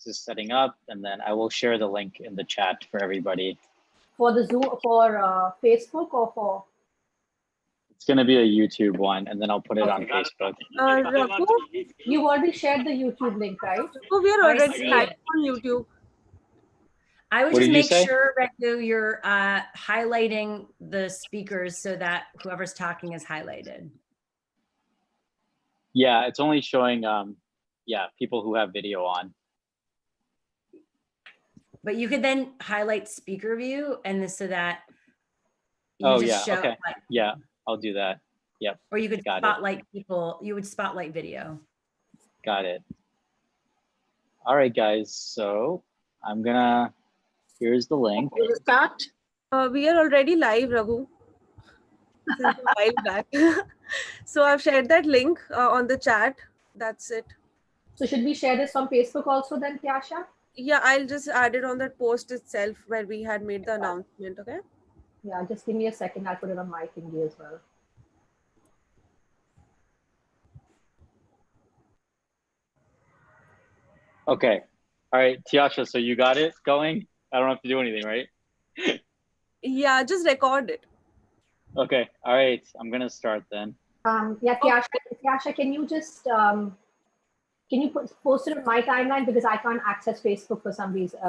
Just setting up, and then I will share the link in the chat for everybody. For the Zoom, for Facebook, or for? It's going to be a YouTube one, and then I'll put it on Facebook. Raghu, you already shared the YouTube link, right? Raghu, we are already live on YouTube. I would just make sure, Raghu, you're highlighting the speakers so that whoever's talking is highlighted. Yeah, it's only showing people who have video on. But you could then highlight speaker view, and this so that you just show, okay. Yeah, I'll do that. Yep. Or you could spotlight people. You would spotlight video. Got it. All right, guys. So I'm gonna. Here's the link. Will start? We are already live, Raghu. Since a while back. So I've shared that link on the chat. That's it. So should we share this on Facebook also then, Tyasha? Yeah, I'll just add it on that post itself where we had made the announcement, okay? Yeah, just give me a second. I'll put it on my thingy as well. Okay. All right, Tyasha, so you got it going? I don't have to do anything, right? Yeah, just record it. Okay. All right. I'm going to start then. Yeah, Tyasha, can you just... can you post it on my timeline, because I can't access Facebook for some reason?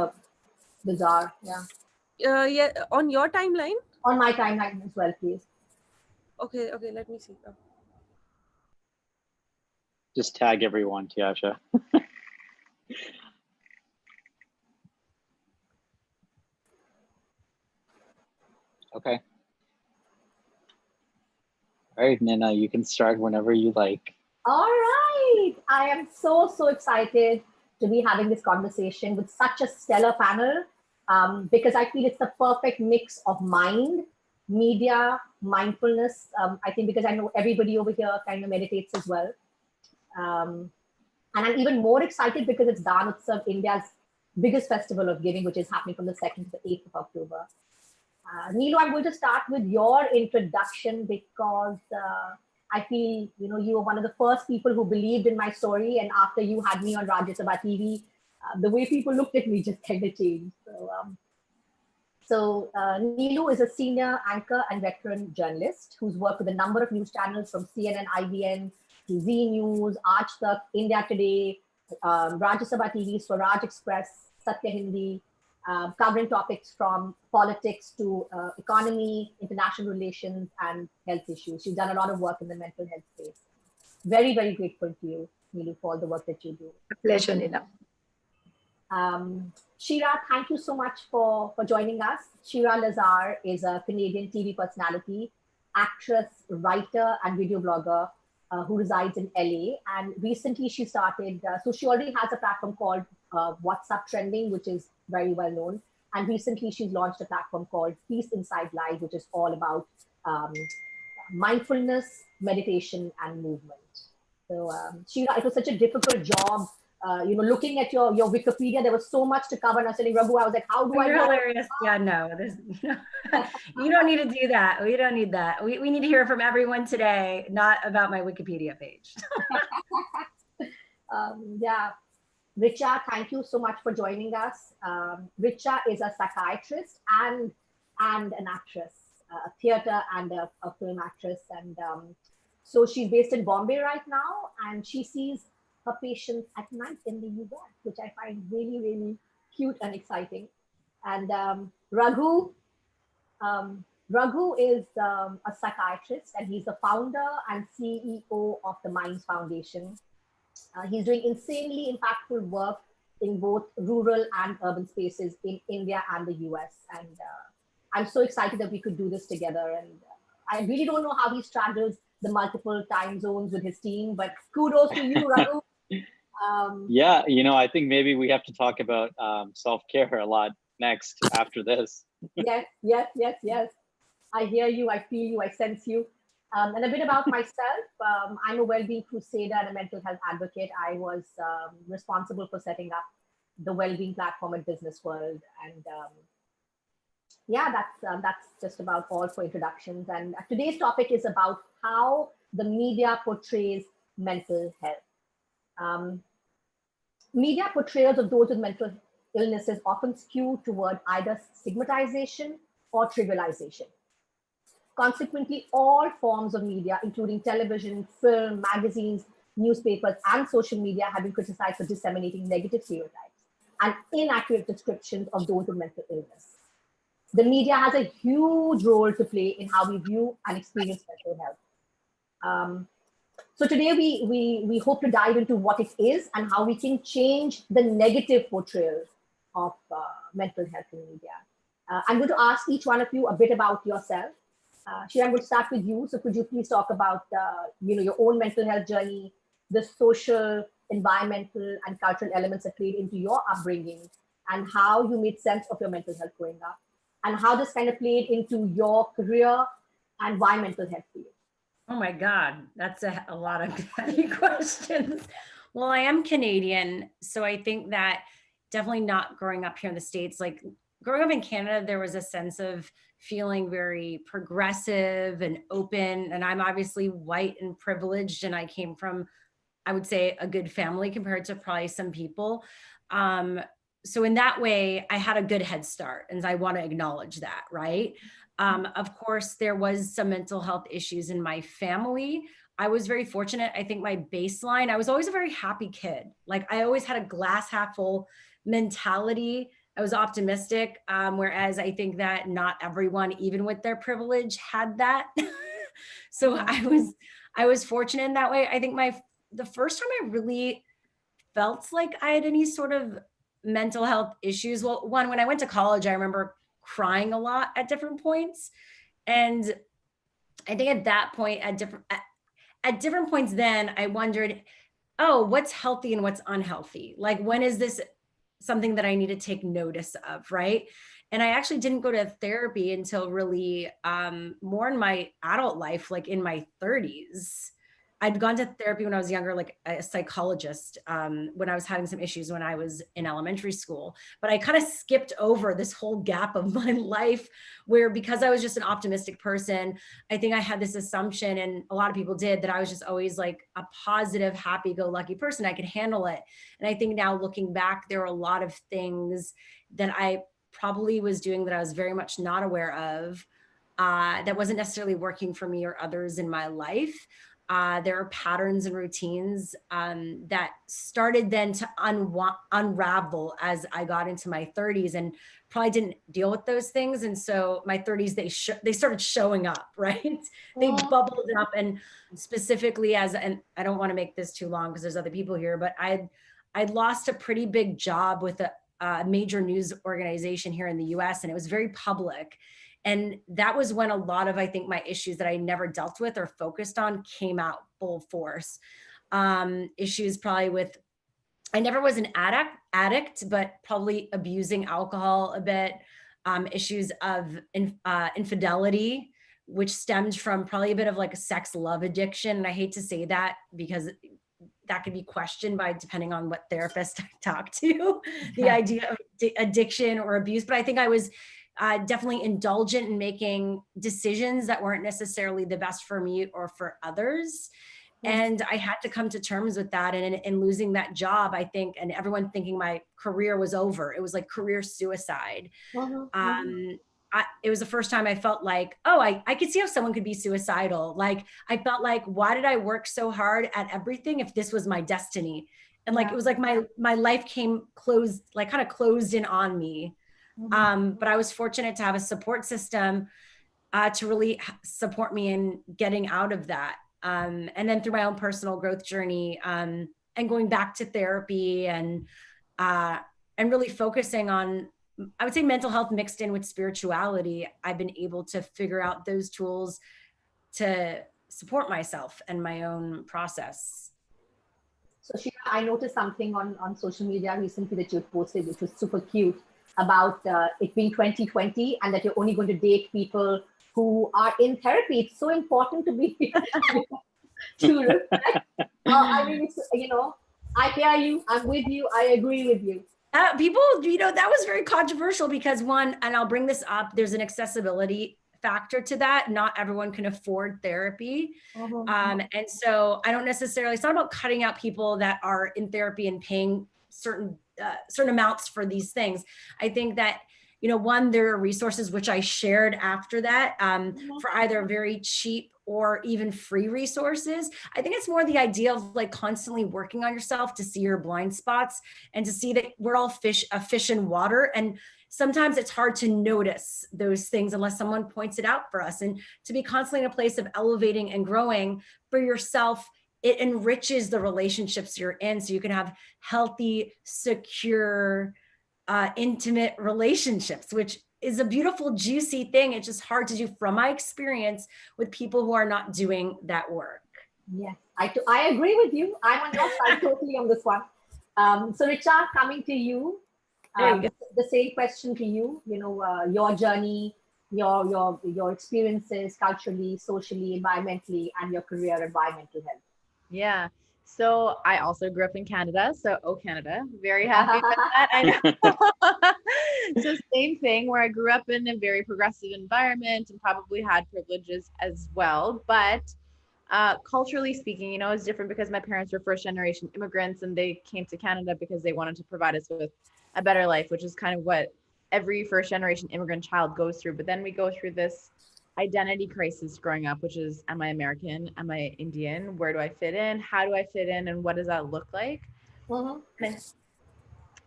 Bizarre, yeah. Yeah, on your timeline? On my timeline as well, please. Okay, let me see. Just tag everyone, Tyasha. Okay. All right, Nina, you can start whenever you like. All right. I am so excited to be having this conversation with such a stellar panel, because I feel it's the perfect mix of mind, media, mindfulness. I think because I know everybody over here kind of meditates as well. And I'm even more excited because it's Daan Utsav, India's biggest festival of giving, which is happening from the 2nd to the 8th of October. Neelu, I'm going to start with your introduction because I feel, you were one of the first people who believed in my story. And after you had me on Rajya Sabha TV, the way people looked at me just kind of changed. So Neelu is a senior anchor and veteran journalist who's worked with a number of news channels from CNN, IBN, to Z News, Aaj Tak, India Today, Rajya Sabha TV, Swaraj Express, Satya Hindi, covering topics from politics to economy, international relations, and health issues. She's done a lot of work in the mental health space. Very grateful to you, Neelu, for all the work that you do. A pleasure, Nina. Shira, thank you so much for joining us. Shira Lazar is a Canadian TV personality, actress, writer, and video blogger who resides in LA. And recently she started, so she already has a platform called What's Up Trending, which is very well known. And recently she's launched a platform called Peace Inside Live, which is all about mindfulness, meditation, and movement. So Shira, it was such a difficult job. Looking at your Wikipedia, there was so much to cover. And I was telling Raghu, I was like, how do I know? Hilarious. Yeah, no, you don't need to do that. We don't need that. We need to hear from everyone today, not about my Wikipedia page. Yeah. Richa, thank you so much for joining us. Richa is a psychiatrist and an actress, a theater and a film actress. And so she's based in Bombay right now, and she sees her patients at night in the US, which I find really cute and exciting. And Raghu is a psychiatrist, and he's the founder and CEO of the Minds Foundation. He's doing insanely impactful work in both rural and urban spaces in India and the US. And I'm so excited that we could do this together. And I really don't know how he straddles the multiple time zones with his team, but kudos to you, Raghu. Yeah, I think maybe we have to talk about self-care a lot next after this. Yes. I hear you, I feel you, I sense you. And a bit about myself. I'm a well-being crusader and a mental health advocate. I was responsible for setting up the well-being platform at Business World. And yeah, that's just about all for introductions. And today's topic is about how the media portrays mental health. Media portrayals of those with mental illnesses often skew toward either stigmatization or trivialization. Consequently, all forms of media, including television, film, magazines, newspapers, and social media, have been criticized for disseminating negative stereotypes and inaccurate descriptions of those with mental illness. The media has a huge role to play in how we view and experience mental health. So today we hope to dive into what it is and how we can change the negative portrayal of mental health in media. I'm going to ask each one of you a bit about yourself. Shira, I'm going to start with you. So could you please talk about your own mental health journey, the social, environmental, and cultural elements that played into your upbringing, and how you made sense of your mental health growing up, and how this kind of played into your career and why mental health for you? Oh my God, that's a lot of heavy questions. Well, I am Canadian, so I think that definitely not growing up here in the States, like growing up in Canada, there was a sense of feeling very progressive and open. And I'm obviously white and privileged, and I came from, I would say, a good family compared to probably some people. So in that way, I had a good head start, and I want to acknowledge that, right? Of course, there was some mental health issues in my family. I was very fortunate. I think my baseline, I was always a very happy kid. Like I always had a glass half full mentality. I was optimistic, whereas I think that not everyone, even with their privilege, had that. So I was fortunate in that way. I think the first time I really felt like I had any sort of mental health issues. Well, when I went to college, I remember crying a lot at different points. And I think at that point, at different points then, I wondered, oh, what's healthy and what's unhealthy? Like, when is this something that I need to take notice of, right? And I actually didn't go to therapy until really more in my adult life, like in my 30s. I'd gone to therapy when I was younger, like a psychologist, when I was having some issues when I was in elementary school. But I kind of skipped over this whole gap of my life where, because I was just an optimistic person, I think I had this assumption, and a lot of people did, that I was just always like a positive, happy-go-lucky person. I could handle it. And I think now looking back, there were a lot of things that I probably was doing that I was very much not aware of, that wasn't necessarily working for me or others in my life. There are patterns and routines that started then to unravel as I got into my 30s, and probably didn't deal with those things. And so my 30s, they started showing up, right? They bubbled up. And specifically and I don't want to make this too long because there's other people here, but I'd lost a pretty big job with a major news organization here in the US, and it was very public. And that was when a lot of, I think, my issues that I never dealt with or focused on came out full force. Issues probably with, I never was an addict, but probably abusing alcohol a bit. Issues of infidelity, which stemmed from probably a bit of like a sex love addiction. And I hate to say that because that could be questioned by depending on what therapist I talk to, the idea of addiction or abuse. But I think I was definitely indulgent in making decisions that weren't necessarily the best for me or for others. And I had to come to terms with that. And in losing that job, I think, and everyone thinking my career was over, it was like career suicide. It was the first time I felt like, oh, I could see how someone could be suicidal. Like, I felt like, why did I work so hard at everything if this was my destiny? And like, it was like my life came closed, like kind of closed in on me. But I was fortunate to have a support system to really support me in getting out of that. And then through my own personal growth journey and going back to therapy and really focusing on, I would say, mental health mixed in with spirituality, I've been able to figure out those tools to support myself and my own process. So Shira, I noticed something on social media recently that you posted, which was super cute, about it being 2020 and that you're only going to date people who are in therapy. It's so important to be to reflect. I mean, it's, I hear you, I'm with you, I agree with you. People, that was very controversial because one, and I'll bring this up, there's an accessibility factor to that. Not everyone can afford therapy. Mhm. And so I don't necessarily, it's not about cutting out people that are in therapy and paying certain amounts for these things. I think that, you know, one, there are resources which I shared after that for either very cheap or even free resources. I think it's more the idea of like constantly working on yourself to see your blind spots and to see that we're all a fish in water. And sometimes it's hard to notice those things unless someone points it out for us. And to be constantly in a place of elevating and growing for yourself, it enriches the relationships you're in so you can have healthy, secure, intimate relationships, which is a beautiful, juicy thing. It's just hard to do from my experience with people who are not doing that work. Yes, I agree with you. I'm on your side totally on this one. So Richa, coming to you, the same question to you, you know, your journey, your experiences culturally, socially, environmentally, and your career environmental health. Yeah. So I also grew up in Canada. So, oh, Canada, very happy with that. I know. So same thing where I grew up in a very progressive environment and probably had privileges as well. But culturally speaking, you know, it's different because my parents were first generation immigrants and they came to Canada because they wanted to provide us with a better life, which is kind of what every first generation immigrant child goes through. But then we go through this identity crisis growing up, which is, am I American? Am I Indian? Where do I fit in? How do I fit in? And what does that look like? Mhm.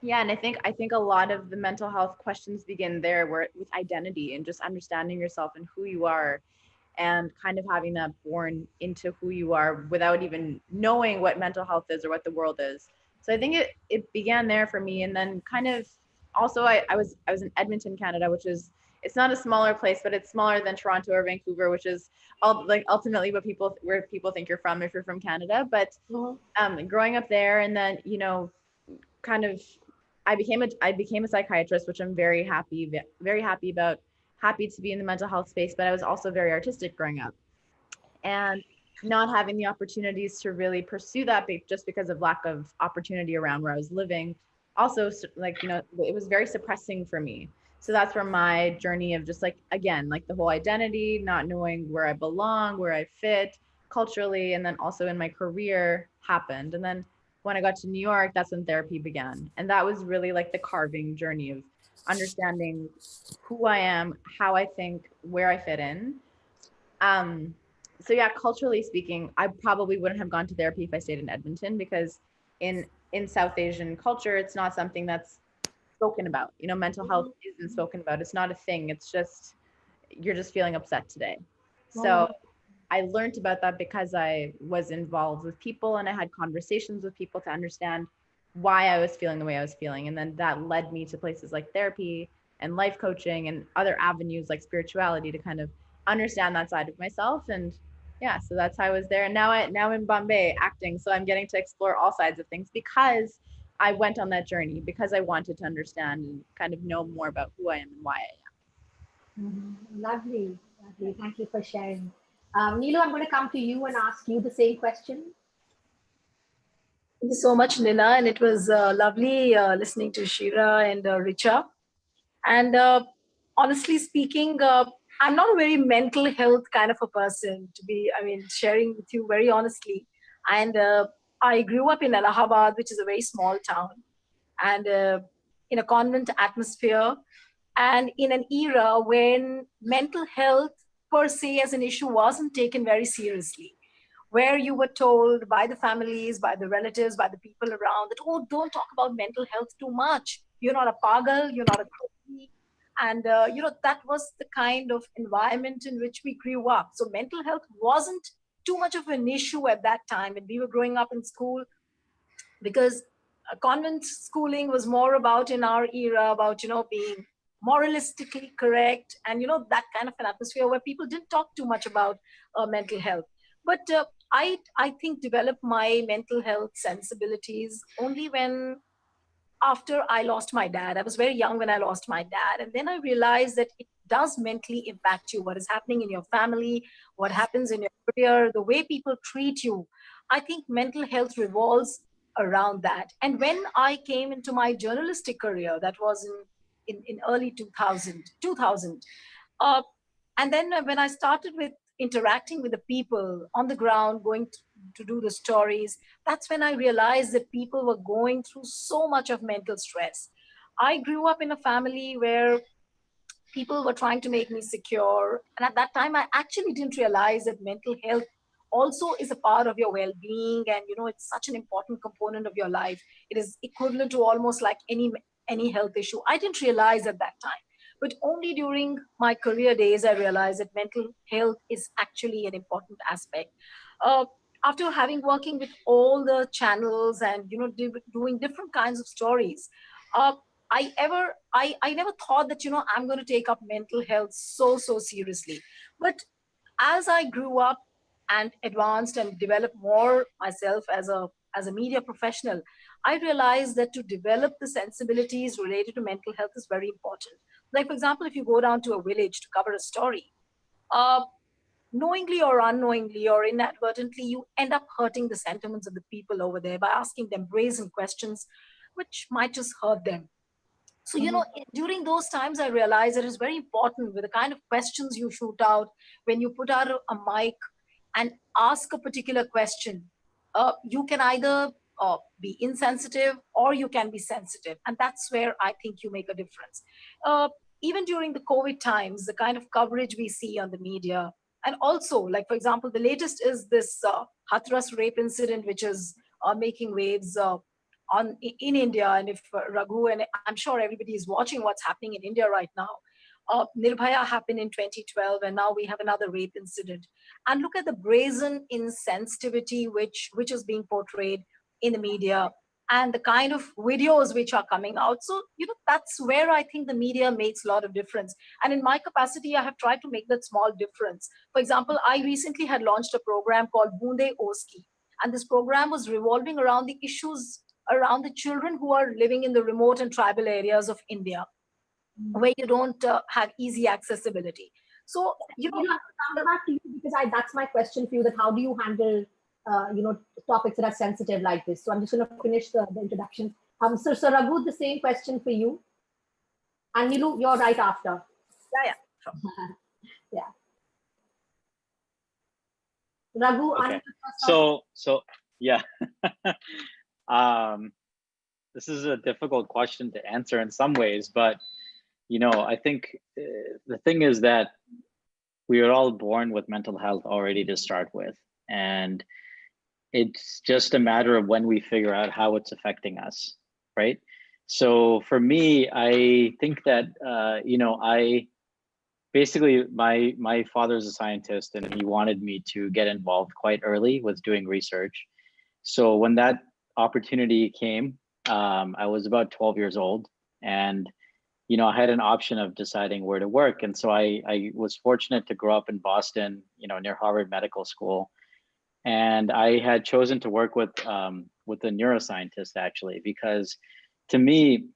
Yeah, and I think a lot of the mental health questions begin there, where with identity and just understanding yourself and who you are, and kind of having that born into who you are without even knowing what mental health is or what the world is. So I think it began there for me, and then kind of also I was in Edmonton, Canada, which is, it's not a smaller place, but it's smaller than Toronto or Vancouver, which is all like ultimately where people think you're from if you're from Canada. But growing up there, and then, you know, kind of I became a psychiatrist, which I'm very happy about, happy to be in the mental health space. But I was also very artistic growing up, and not having the opportunities to really pursue that just because of lack of opportunity around where I was living. Also, like, you know, it was very suppressing for me. So that's where my journey of just like, again, like the whole identity, not knowing where I belong, where I fit culturally, and then also in my career happened. And then when I got to New York, that's when therapy began. And that was really like the carving journey of understanding who I am, how I think, where I fit in. Um, so yeah, culturally speaking, I probably wouldn't have gone to therapy if I stayed in Edmonton, because in South Asian culture, it's not something that's spoken about. You know, mental health isn't spoken about. It's not a thing. It's just, you're just feeling upset today. So I learned about that because I was involved with people and I had conversations with people to understand why I was feeling the way I was feeling. And then that led me to places like therapy and life coaching and other avenues like spirituality to kind of understand that side of myself. And yeah, so that's how I was there. And now in Bombay acting. So I'm getting to explore all sides of things because I went on that journey, because I wanted to understand and kind of know more about who I am and why I Lovely, lovely. Thank you for sharing. Neelu, I'm going to come to you and ask you the same question. Thank you so much, Nina. And it was lovely listening to Shira and Richa. And honestly speaking, I'm not a very mental health kind of a person to be, I mean, sharing with you very honestly. And I grew up in Allahabad, which is a very small town, and in a convent atmosphere, and in an era when mental health per se as an issue wasn't taken very seriously, where you were told by the families, by the relatives, by the people around that, oh, don't talk about mental health too much. You're not a pagal, you're not a crazy. And, that was the kind of environment in which we grew up. So mental health wasn't too much of an issue at that time when we were growing up in school, because convent schooling was more about, in our era, about, being moralistically correct, and, that kind of an atmosphere where people didn't talk too much about mental health. But I think developed my mental health sensibilities only when, after I lost my dad. I was very young when I lost my dad. And then I realized that it does mentally impact you. What is happening in your family, what happens in your career, the way people treat you. I think mental health revolves around that. And when I came into my journalistic career, that was in early 2000, And then when I started with interacting with the people on the ground, going to do the stories, that's when I realized that people were going through so much of mental stress. I grew up in a family where people were trying to make me secure. And at that time, I actually didn't realize that mental health also is a part of your well-being. And, it's such an important component of your life. It is equivalent to almost like any health issue. I didn't realize at that time. But only during my career days, I realized that mental health is actually an important aspect. Uh, After having working with all the channels and doing different kinds of stories, uh, I never thought that I'm going to take up mental health so seriously. But as I grew up and advanced and developed more myself as a media professional, I realized that to develop the sensibilities related to mental health is very important. Like, for example, if you go down to a village to cover a story, uh, knowingly or unknowingly or inadvertently, you end up hurting the sentiments of the people over there by asking them brazen questions, which might just hurt them. So, during those times, I realized it is very important with the kind of questions you shoot out when you put out a mic and ask a particular question. You can either be insensitive or you can be sensitive. And that's where I think you make a difference. Uh, Even during the COVID times, the kind of coverage we see on the media, and also, like, for example, the latest is this Hathras rape incident, which is making waves in India. And if Raghu, and I'm sure everybody is watching what's happening in India right now. Nirbhaya happened in 2012, and now we have another rape incident. And look at the brazen insensitivity which is being portrayed in the media, and the kind of videos which are coming out. So, that's where I think the media makes a lot of difference. And in my capacity, I have tried to make that small difference. For example, I recently had launched a program called Boonde Oski. And this program was revolving around the issues around the children who are living in the remote and tribal areas of India, where you don't have easy accessibility. So, I'll come back to you because that's my question for you. That how do you handle topics that are sensitive like this? So I'm just going to finish the introduction. So Raghu, the same question for you, and Nilu, you're right after. Yeah, sure. Yeah. Raghu, Okay. So yeah. This is a difficult question to answer in some ways, but I think the thing is that we are all born with mental health already to start with, and it's just a matter of when we figure out how it's affecting us, right? So for me, I think that I basically my father's a scientist, and he wanted me to get involved quite early with doing research. So when that opportunity came, I was about 12 years old, and I had an option of deciding where to work. And so I was fortunate to grow up in Boston, near Harvard Medical School. And I had chosen to work with a neuroscientist, actually, because to me,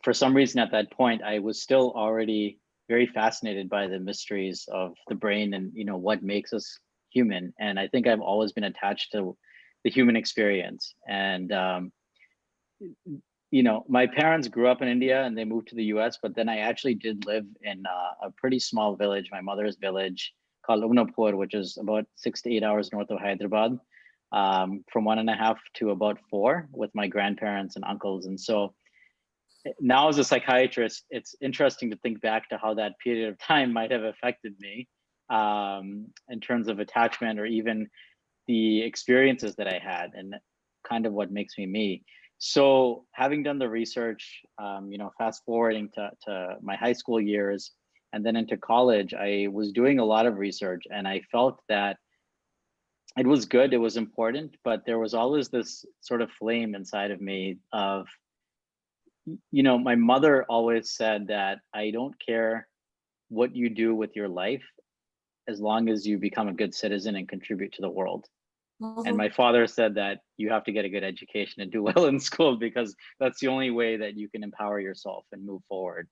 for some reason at that point, I was still already very fascinated by the mysteries of the brain and, what makes us human. And I think I've always been attached to the human experience. And, my parents grew up in India and they moved to the US, but then I actually did live in a pretty small village, my mother's village, called Unapur, which is about 6 to 8 hours north of Hyderabad, from 1.5 to about 4 with my grandparents and uncles. And so now as a psychiatrist, it's interesting to think back to how that period of time might have affected me in terms of attachment or even the experiences that I had and kind of what makes me me. So having done the research, fast forwarding to my high school years and then into college, I was doing a lot of research and I felt that it was good, it was important, but there was always this sort of flame inside of me of, my mother always said that I don't care what you do with your life as long as you become a good citizen and contribute to the world. And my father said that you have to get a good education and do well in school because that's the only way that you can empower yourself and move forward.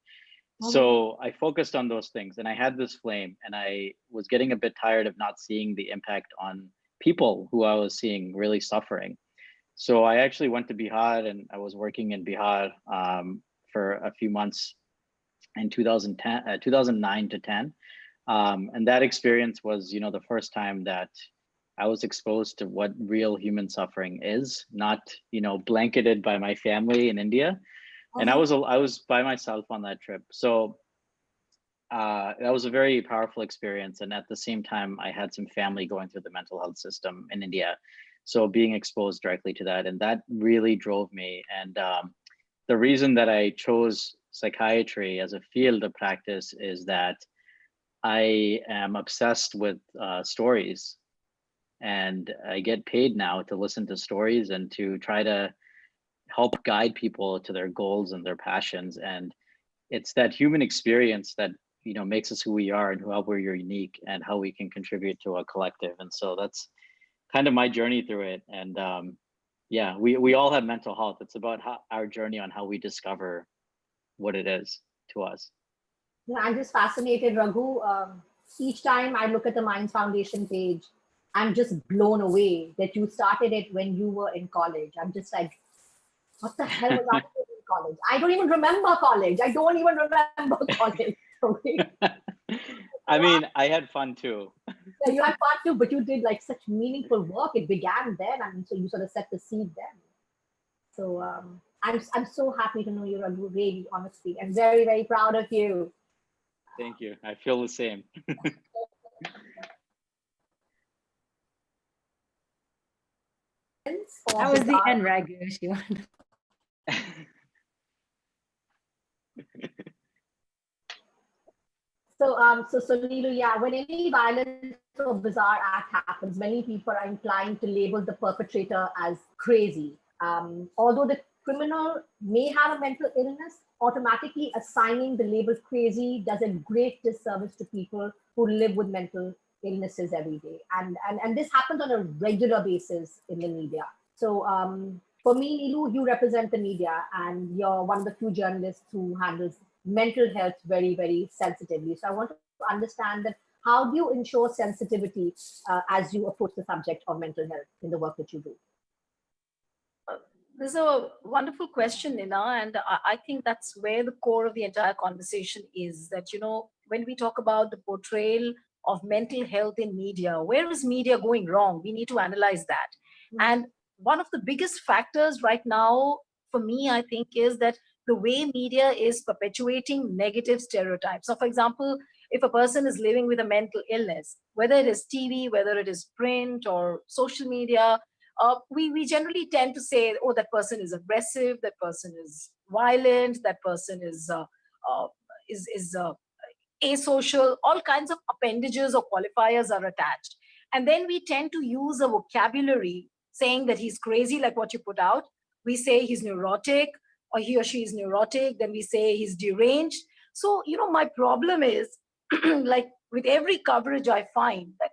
So I focused on those things and I had this flame and I was getting a bit tired of not seeing the impact on people who I was seeing really suffering. So I actually went to Bihar and I was working in Bihar for a few months in 2009 to 10. And that experience was, the first time that I was exposed to what real human suffering is, not, blanketed by my family in India. And I was by myself on that trip. So that was a very powerful experience. And at the same time, I had some family going through the mental health system in India. So being exposed directly to that, and that really drove me. And the reason that I chose psychiatry as a field of practice is that I am obsessed with stories, and I get paid now to listen to stories and to try to help guide people to their goals and their passions. And it's that human experience that makes us who we are, and how we're unique, and how we can contribute to a collective. And so that's kind of my journey through it. And yeah, we all have mental health. It's about our journey on how we discover what it is to us. Yeah, I'm just fascinated, Raghu. Each time I look at the Minds Foundation page, I'm just blown away that you started it when you were in college. I'm just like, what the hell was I doing in college? I don't even remember college. I don't even remember college. Okay. I mean, I had fun too. Yeah, you had fun too, but you did like such meaningful work. It began then. I mean, so you sort of set the seed then. So I'm so happy to know you, Raghu, really, honestly. I'm very, very proud of you. Thank you. I feel the same. That was the end, Raghu. She wanted. So Neelu, yeah, when any violent or bizarre act happens, many people are inclined to label the perpetrator as crazy. Although the criminal may have a mental illness, automatically assigning the label crazy does a great disservice to people who live with mental illnesses every day. And this happens on a regular basis in the media. So for me, Neelu, you represent the media, and you're one of the few journalists who handles mental health very, very sensitively. So I want to understand that how do you ensure sensitivity as you approach the subject of mental health in the work that you do? This is a wonderful question, Nina, and I think that's where the core of the entire conversation is, that, when we talk about the portrayal of mental health in media, where is media going wrong? We need to analyze that. And one of the biggest factors right now for me, I think, is that the way media is perpetuating negative stereotypes. So, for example, if a person is living with a mental illness, whether it is TV, whether it is print or social media, we generally tend to say, oh, that person is aggressive, that person is violent, that person is asocial. All kinds of appendages or qualifiers are attached, and then we tend to use a vocabulary saying that he's crazy, like what you put out. We say he's neurotic, or he or she is neurotic. Then we say he's deranged. So, my problem is, like with every coverage, I find that,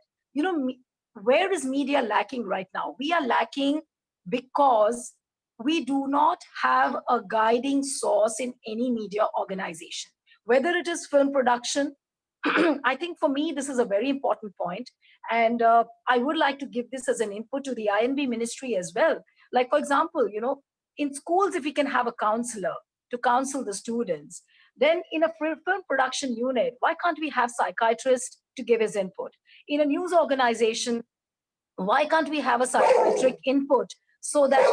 where is media lacking right now? We are lacking because we do not have a guiding source in any media organization, whether it is film production. I think for me, this is a very important point. And I would like to give this as an input to the INB ministry as well. Like, for example, in schools, if we can have a counselor to counsel the students, then in a film production unit, why can't we have psychiatrists to give his input? In a news organization, why can't we have a psychiatric input so that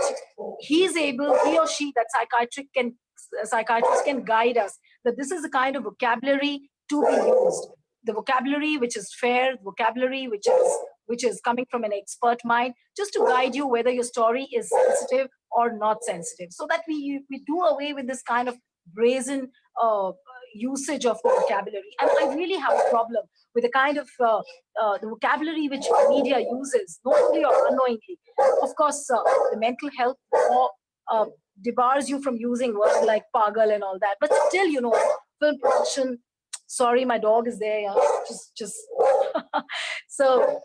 he or she, that psychiatrist can guide us, that this is the kind of vocabulary to be used, the vocabulary which is fair, vocabulary which is coming from an expert mind, just to guide you whether your story is sensitive or not sensitive, so that we do away with this kind of brazen usage of the vocabulary. And I really have a problem with the kind of the vocabulary which media uses, knowingly or unknowingly. Of course, the mental health law debars you from using words like pagal and all that. But still, film production, sorry, my dog is there. Yeah, just. So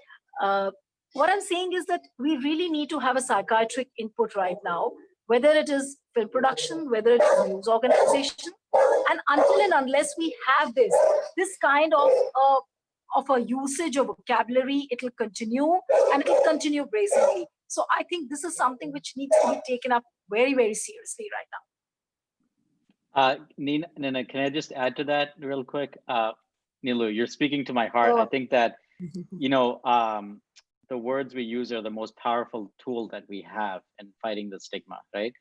what I'm saying is that we really need to have a psychiatric input right now, whether it is film production, whether it is news organization. And until and unless we have this kind of a usage of vocabulary, it will continue, and it will continue brazenly. So I think this is something which needs to be taken up very, very seriously right now. Nina, can I just add to that real quick? Nilu, you're speaking to my heart. Oh. I think that, the words we use are the most powerful tool that we have in fighting the stigma, right?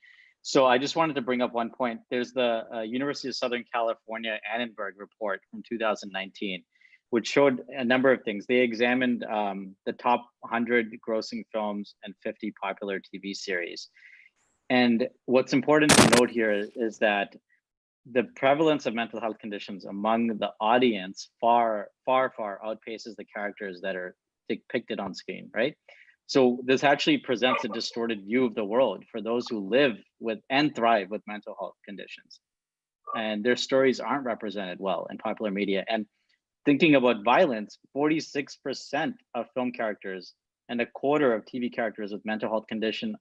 So I just wanted to bring up one point. There's the University of Southern California Annenberg report from 2019, which showed a number of things. They examined the top 100 grossing films and 50 popular TV series. And what's important to note here is that the prevalence of mental health conditions among the audience far outpaces the characters that are depicted on screen, right? So this actually presents a distorted view of the world for those who live with and thrive with mental health conditions. And their stories aren't represented well in popular media. And thinking about violence, 46% of film characters and a quarter of TV characters with mental health condition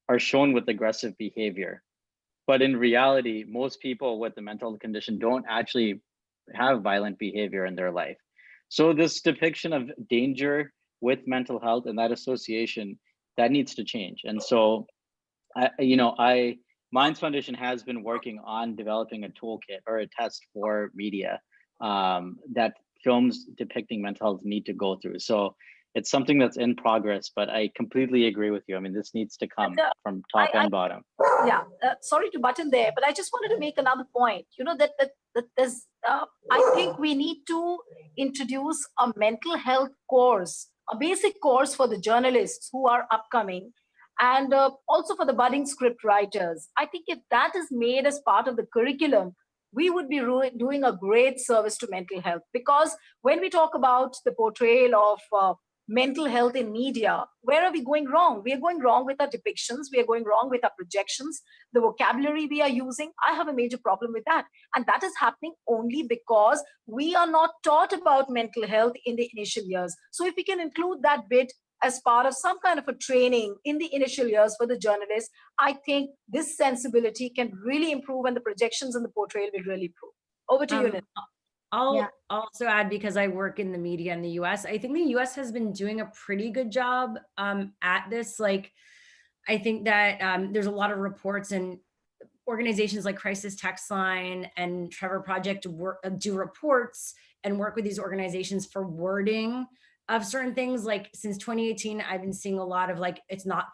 are shown with aggressive behavior. But in reality, most people with the mental condition don't actually have violent behavior in their life. So this depiction of danger with mental health and that association, that needs to change. And so, Minds Foundation has been working on developing a toolkit or a test for media that films depicting mental health need to go through. So it's something that's in progress, but I completely agree with you. I mean, this needs to come from top and bottom. Yeah, sorry to butt in there, but I just wanted to make another point. That there's, I think we need to introduce a mental health course, a basic course for the journalists who are upcoming, and also for the budding script writers. I think if that is made as part of the curriculum, we would be doing a great service to mental health. Because when we talk about the portrayal of mental health in media, where are we going wrong? We are going wrong with our depictions. We are going wrong with our projections, the vocabulary we are using. I have a major problem with that. And that is happening only because we are not taught about mental health in the initial years. So if we can include that bit as part of some kind of a training in the initial years for the journalists, I think this sensibility can really improve and the projections and the portrayal will really improve. Over to you, Nina. I'll also add, because I work in the media in the US, I think the US has been doing a pretty good job at this. Like, I think that there's a lot of reports, and organizations like Crisis Text Line and Trevor Project do reports and work with these organizations for wording of certain things. Like, since 2018, I've been seeing a lot of like, it's not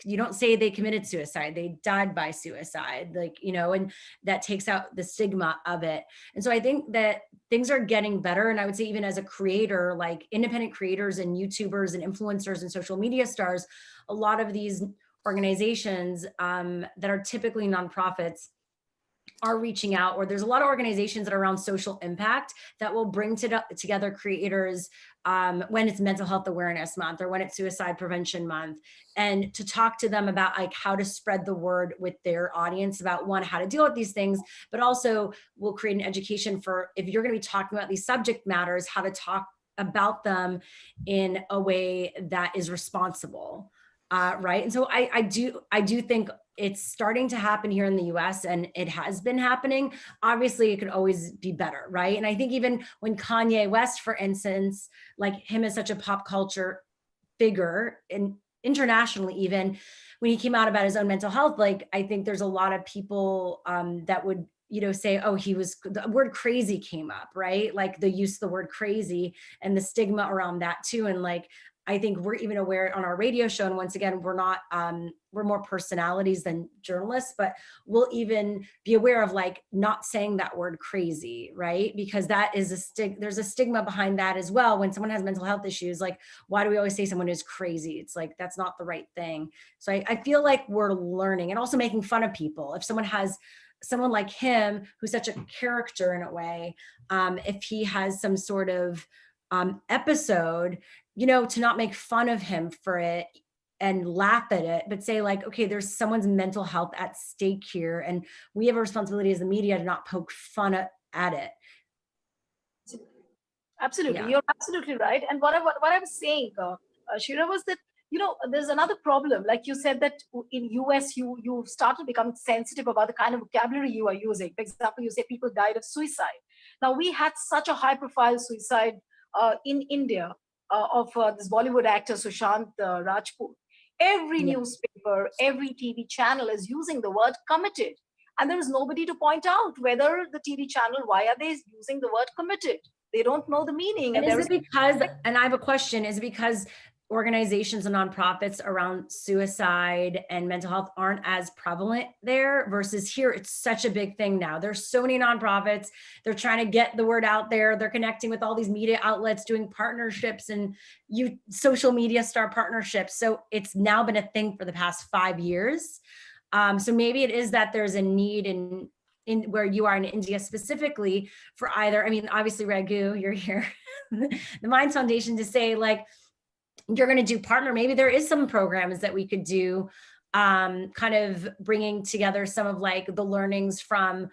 you don't say they committed suicide, they died by suicide, and that takes out the stigma of it. And so I think that things are getting better. And I would say, even as a creator, like independent creators and YouTubers and influencers and social media stars, a lot of these organizations that are typically nonprofits are reaching out, or there's a lot of organizations that are around social impact that will bring together creators when it's Mental Health Awareness Month or when it's Suicide Prevention Month, and to talk to them about like how to spread the word with their audience about, one, how to deal with these things, but also we'll create an education for, if you're going to be talking about these subject matters, how to talk about them in a way that is responsible. Right. And so I do think it's starting to happen here in the US, and it has been happening. Obviously, it could always be better. Right. And I think even when Kanye West, for instance, like him as such a pop culture figure, and internationally, even when he came out about his own mental health, like, I think there's a lot of people that would, say, oh, the word crazy came up, right? Like the use of the word crazy and the stigma around that too. And like, I think we're even aware on our radio show, and once again, we're not, we're more personalities than journalists, but we'll even be aware of like not saying that word crazy, right? Because that is there's a stigma behind that as well. When someone has mental health issues, like, why do we always say someone is crazy? It's like, that's not the right thing. So I feel like we're learning, and also making fun of people. If someone like him, who's such a character in a way, if he has some sort of episode, to not make fun of him for it and laugh at it, but say like, okay, there's someone's mental health at stake here, and we have a responsibility as the media to not poke fun at it. Absolutely, yeah. You're absolutely right. And what I was saying, Shira, was that there's another problem. Like you said that in US, you started becoming sensitive about the kind of vocabulary you are using. For example, you say people died of suicide. Now, we had such a high-profile suicide in India of this Bollywood actor Sushant Rajput. Every newspaper, every TV channel is using the word committed. And there is nobody to point out whether the TV channel, why are they using the word committed? they don't know the meaning. And is there it because, and I have a question, is it because organizations and nonprofits around suicide and mental health aren't as prevalent there versus here? It's such a big thing now. There's so many nonprofits. They're trying to get the word out there. They're connecting with all these media outlets, doing partnerships and social media star partnerships. So it's now been a thing for the past 5 years. So maybe it is that there's a need in where you are in India specifically for either, I mean, obviously Raghu, you're here, the Minds Foundation, to say like, you're going to do partner. Maybe there is some programs that we could do, kind of bringing together some of like the learnings from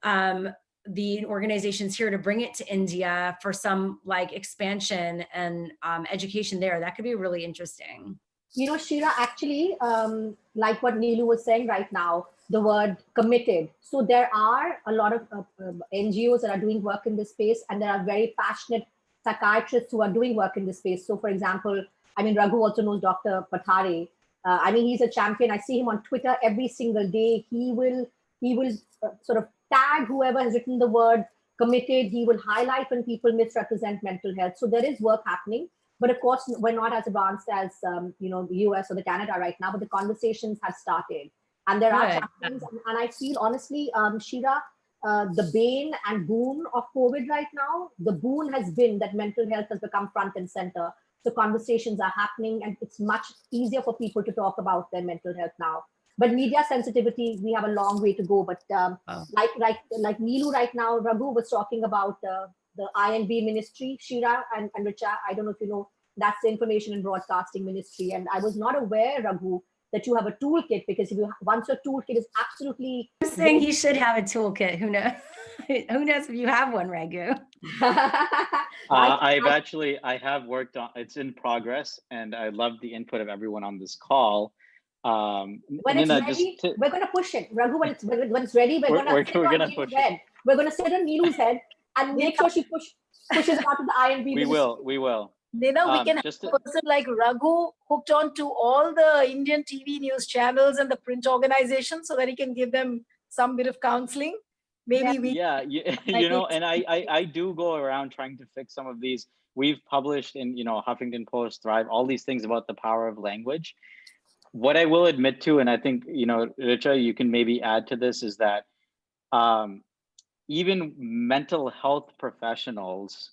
the organizations here to bring it to India for some like expansion and education there. That could be really interesting. You know, Shira, actually, like what Neelu was saying right now, the word committed. So there are a lot of NGOs that are doing work in this space, and there are very passionate psychiatrists who are doing work in this space. So for example, I mean, Raghu also knows Dr. Patare. I mean, he's a champion. I see him on Twitter every single day. He will sort of tag whoever has written the word committed. He will highlight when people misrepresent mental health. So there is work happening. But of course, we're not as advanced as you know, the US or the Canada right now, but the conversations have started. And there are champions. And I feel honestly, Shira, the bane and boon of COVID right now, the boon has been that mental health has become front and center. So conversations are happening, and it's much easier for people to talk about their mental health now. But media sensitivity, we have a long way to go. But like Neelu right now, Raghu was talking about the INB ministry, Shira and Richa. I don't know if you know, that's the Information and Broadcasting Ministry. And I was not aware, Raghu, that you have a toolkit, because if you once your toolkit is absolutely. I'm saying he should have a toolkit. Who knows? Who knows if you have one, Raghu? I have worked on, it's in progress, and I love the input of everyone on this call. When it's ready, we're going to push it. Raghu, when it's ready, we're going to sit on Neelu's head and make sure she pushes it out to the INB. We will. Nina, we can have a person like Raghu hooked on to all the Indian TV news channels and the print organizations so that he can give them some bit of counseling. Maybe you know, and I do go around trying to fix some of these. We've published in, you know, Huffington Post, Thrive, all these things about the power of language. What I will admit to, and I think, you know, Richa, you can maybe add to this, is that even mental health professionals,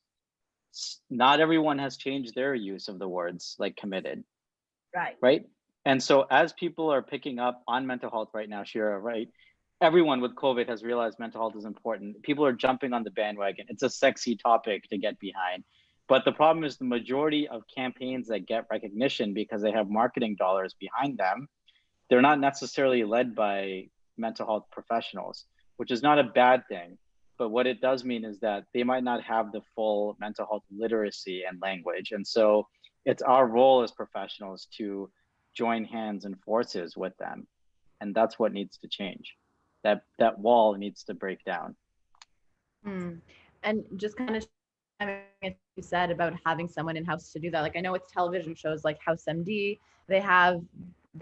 not everyone has changed their use of the words like committed. Right. And so as people are picking up on mental health right now, Shira, right? Everyone with COVID has realized mental health is important. People are jumping on the bandwagon. It's a sexy topic to get behind. But the problem is the majority of campaigns that get recognition because they have marketing dollars behind them, they're not necessarily led by mental health professionals, which is not a bad thing. But what it does mean is that they might not have the full mental health literacy and language. And so it's our role as professionals to join hands and forces with them. And that's what needs to change. That wall needs to break down. And just kind of, you said about having someone in-house to do that. Like, I know with television shows like House MD, they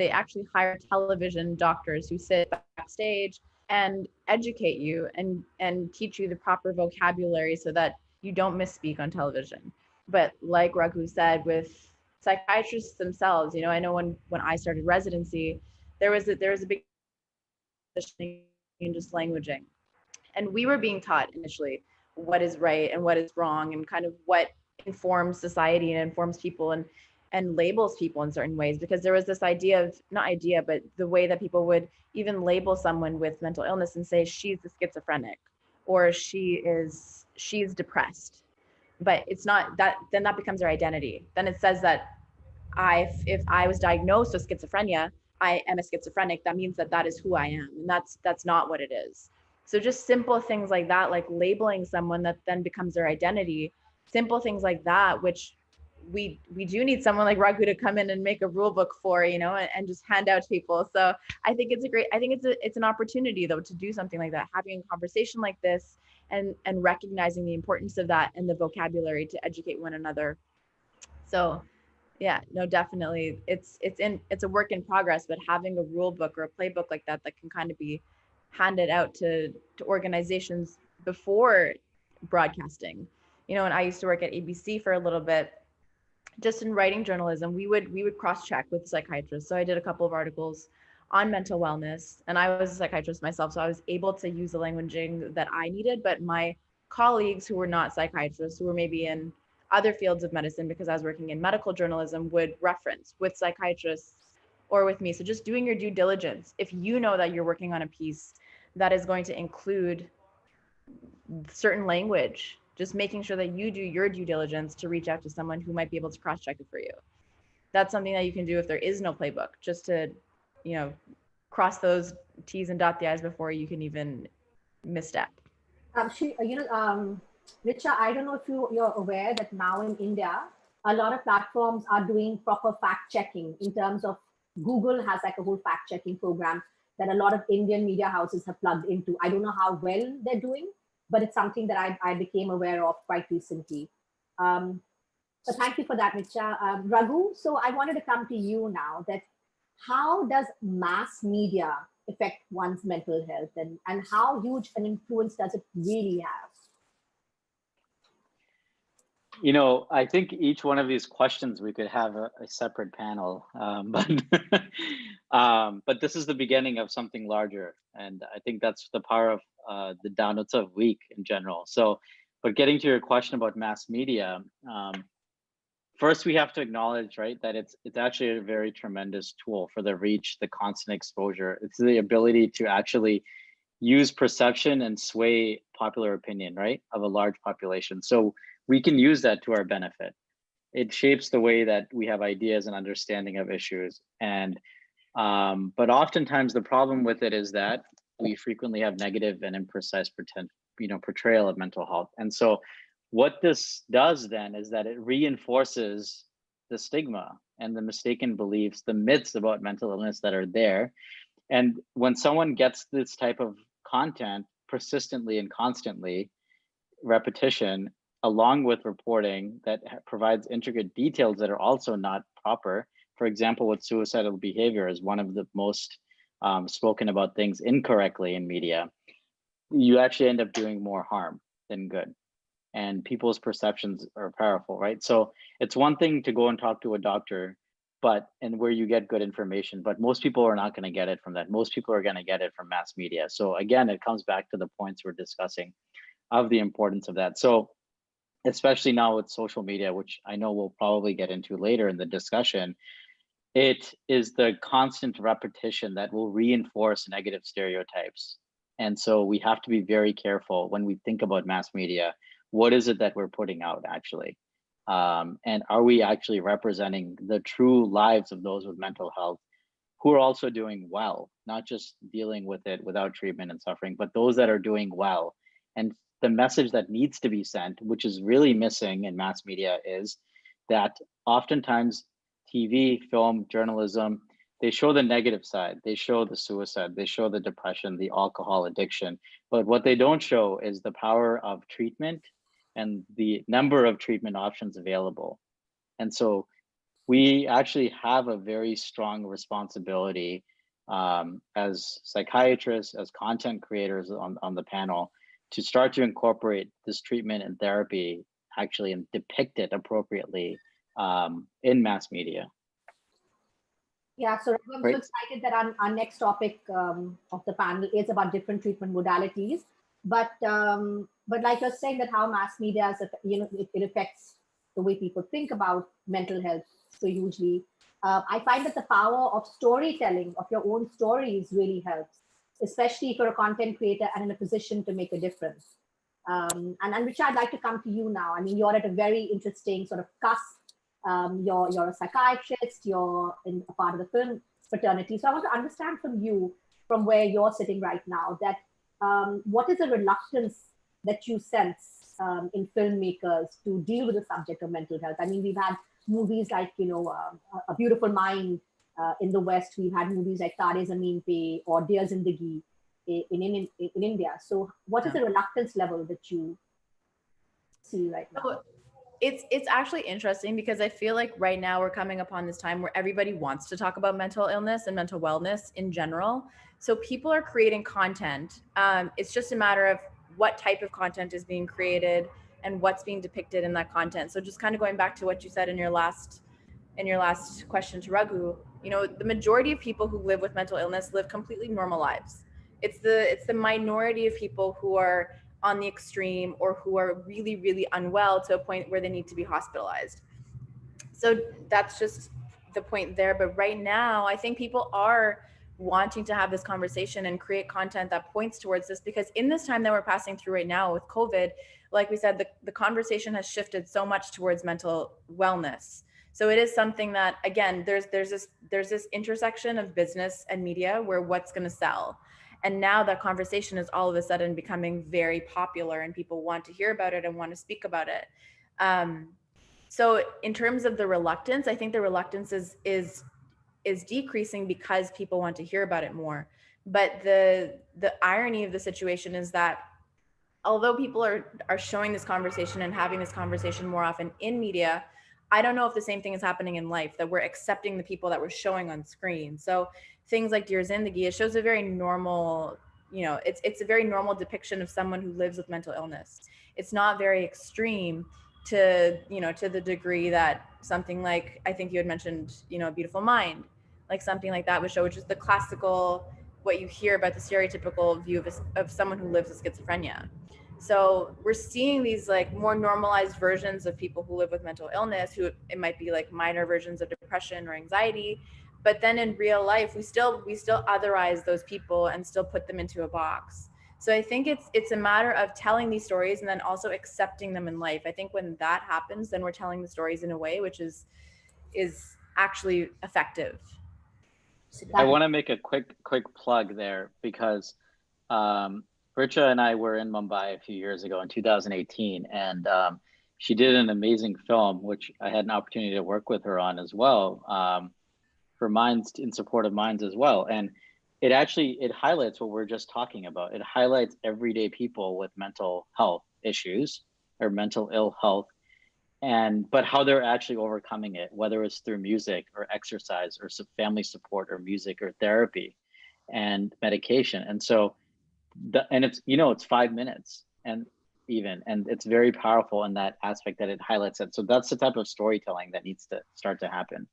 actually hire television doctors who sit backstage and educate you and teach you the proper vocabulary so that you don't misspeak on television. But like Raghu said, with psychiatrists themselves, you know, I know when I started residency, there was a big in just languaging, and we were being taught initially what is right and what is wrong, and kind of what informs society and informs people and labels people in certain ways, because there was this but the way that people would even label someone with mental illness and say she's the schizophrenic or she's depressed. But it's not that, then that becomes their identity. Then it says that if I was diagnosed with schizophrenia, I am a schizophrenic, that means that is who I am. And that's not what it is. So just simple things like that, like labeling someone that then becomes their identity, simple things like that, which we do need someone like Raghu to come in and make a rule book for, you know, and just hand out to people. So I think it's an opportunity though to do something like that, having a conversation like this and recognizing the importance of that and the vocabulary to educate one another. So yeah, no, definitely. It's a work in progress, but having a rule book or a playbook like that can kind of be handed out to organizations before broadcasting, and I used to work at ABC for a little bit, just in writing journalism, we would cross-check with psychiatrists. So I did a couple of articles on mental wellness, and I was a psychiatrist myself, so I was able to use the languaging that I needed, but my colleagues who were not psychiatrists, who were maybe in other fields of medicine, because I was working in medical journalism, would reference with psychiatrists or with me. So just doing your due diligence. If you know that you're working on a piece that is going to include certain language, just making sure that you do your due diligence to reach out to someone who might be able to cross-check it for you. That's something that you can do if there is no playbook, just to, cross those T's and dot the I's before you can even misstep. Richa, I don't know if you're aware that now in India, a lot of platforms are doing proper fact checking in terms of Google has like a whole fact checking program that a lot of Indian media houses have plugged into. I don't know how well they're doing, but it's something that I became aware of quite recently. So thank you for that, Richa. Raghu, so I wanted to come to you now, that how does mass media affect one's mental health, and how huge an influence does it really have? I think each one of these questions we could have a separate panel, but this is the beginning of something larger, and I think that's the power of the Downloads Week in general. So, but getting to your question about mass media, first we have to acknowledge, right, that it's actually a very tremendous tool for the reach, the constant exposure. It's the ability to actually use perception and sway popular opinion, right, of a large population. So we can use that to our benefit. It shapes the way that we have ideas and understanding of issues. And but oftentimes the problem with it is that we frequently have negative and imprecise portrayal of mental health. And so what this does then is that it reinforces the stigma and the mistaken beliefs, the myths about mental illness that are there. And when someone gets this type of content persistently and constantly, repetition, along with reporting that provides intricate details that are also not proper. For example, with suicidal behavior is one of the most spoken about things incorrectly in media. You actually end up doing more harm than good. And people's perceptions are powerful, right? So it's one thing to go and talk to a doctor, and where you get good information, but most people are not going to get it from that. Most people are going to get it from mass media. So again, it comes back to the points we're discussing of the importance of that. So especially now with social media, which I know we'll probably get into later in the discussion, it is the constant repetition that will reinforce negative stereotypes. And so we have to be very careful when we think about mass media. What is it that we're putting out actually? And are we actually representing the true lives of those with mental health who are also doing well, not just dealing with it without treatment and suffering, but those that are doing well? And the message that needs to be sent, which is really missing in mass media, is that oftentimes TV, film, journalism, they show the negative side. They show the suicide, they show the depression, the alcohol addiction. But what they don't show is the power of treatment and the number of treatment options available. And so we actually have a very strong responsibility as psychiatrists, as content creators on the panel, to start to incorporate this treatment and therapy actually and depict it appropriately in mass media. Yeah, so I'm so excited that our next topic of the panel is about different treatment modalities. But like you're saying, that how mass media, it affects the way people think about mental health so hugely. I find that the power of storytelling of your own stories really helps, especially if you're a content creator and in a position to make a difference. And Richa, I'd like to come to you now. I mean, you're at a very interesting sort of cusp. You're a psychiatrist, you're in a part of the film fraternity. So I want to understand from you, from where you're sitting right now, that what is the reluctance that you sense in filmmakers to deal with the subject of mental health? I mean, we've had movies like, A Beautiful Mind in the West. We've had movies like Tare Zameen Pe or Dear Zindagi in India. So what is the reluctance level that you see right now? So it's actually interesting, because I feel like right now we're coming upon this time where everybody wants to talk about mental illness and mental wellness in general. So people are creating content. It's just a matter of what type of content is being created and what's being depicted in that content. So just kind of going back to what you said in your last question to Raghu, you know, the majority of people who live with mental illness live completely normal lives. It's the minority of people who are on the extreme or who are really, really unwell to a point where they need to be hospitalized. So that's just the point there. But right now, I think people are wanting to have this conversation and create content that points towards this, because in this time that we're passing through right now with COVID, like we said, the conversation has shifted so much towards mental wellness. So it is something that, again, there's this intersection of business and media where what's going to sell. And now that conversation is all of a sudden becoming very popular and people want to hear about it and want to speak about it. So in terms of the reluctance, I think the reluctance is decreasing because people want to hear about it more. But the irony of the situation is that although people are showing this conversation and having this conversation more often in media, I don't know if the same thing is happening in life, that we're accepting the people that we're showing on screen. So things like Dear Zindagi, it shows a very normal, you know, it's a very normal depiction of someone who lives with mental illness. It's not very extreme to, you know, to the degree that something like, I think you had mentioned, you know, A Beautiful Mind, like something like that would show, which is the classical, what you hear about the stereotypical view of someone who lives with schizophrenia. So we're seeing these like more normalized versions of people who live with mental illness, who it might be like minor versions of depression or anxiety. But then in real life, we still otherize those people and still put them into a box. So I think it's a matter of telling these stories and then also accepting them in life. I think when that happens, then we're telling the stories in a way which is actually effective. I want to make a quick plug there, because Richa and I were in Mumbai a few years ago in 2018, and she did an amazing film, which I had an opportunity to work with her on as well, for Minds, in support of Minds as well. And it highlights what we're just talking about. It highlights everyday people with mental health issues or mental ill health, but how they're actually overcoming it, whether it's through music or exercise or family support or music or therapy and medication. And so and it's, you know, it's 5 minutes and it's very powerful in that aspect that it highlights it. So that's the type of storytelling that needs to start to happen.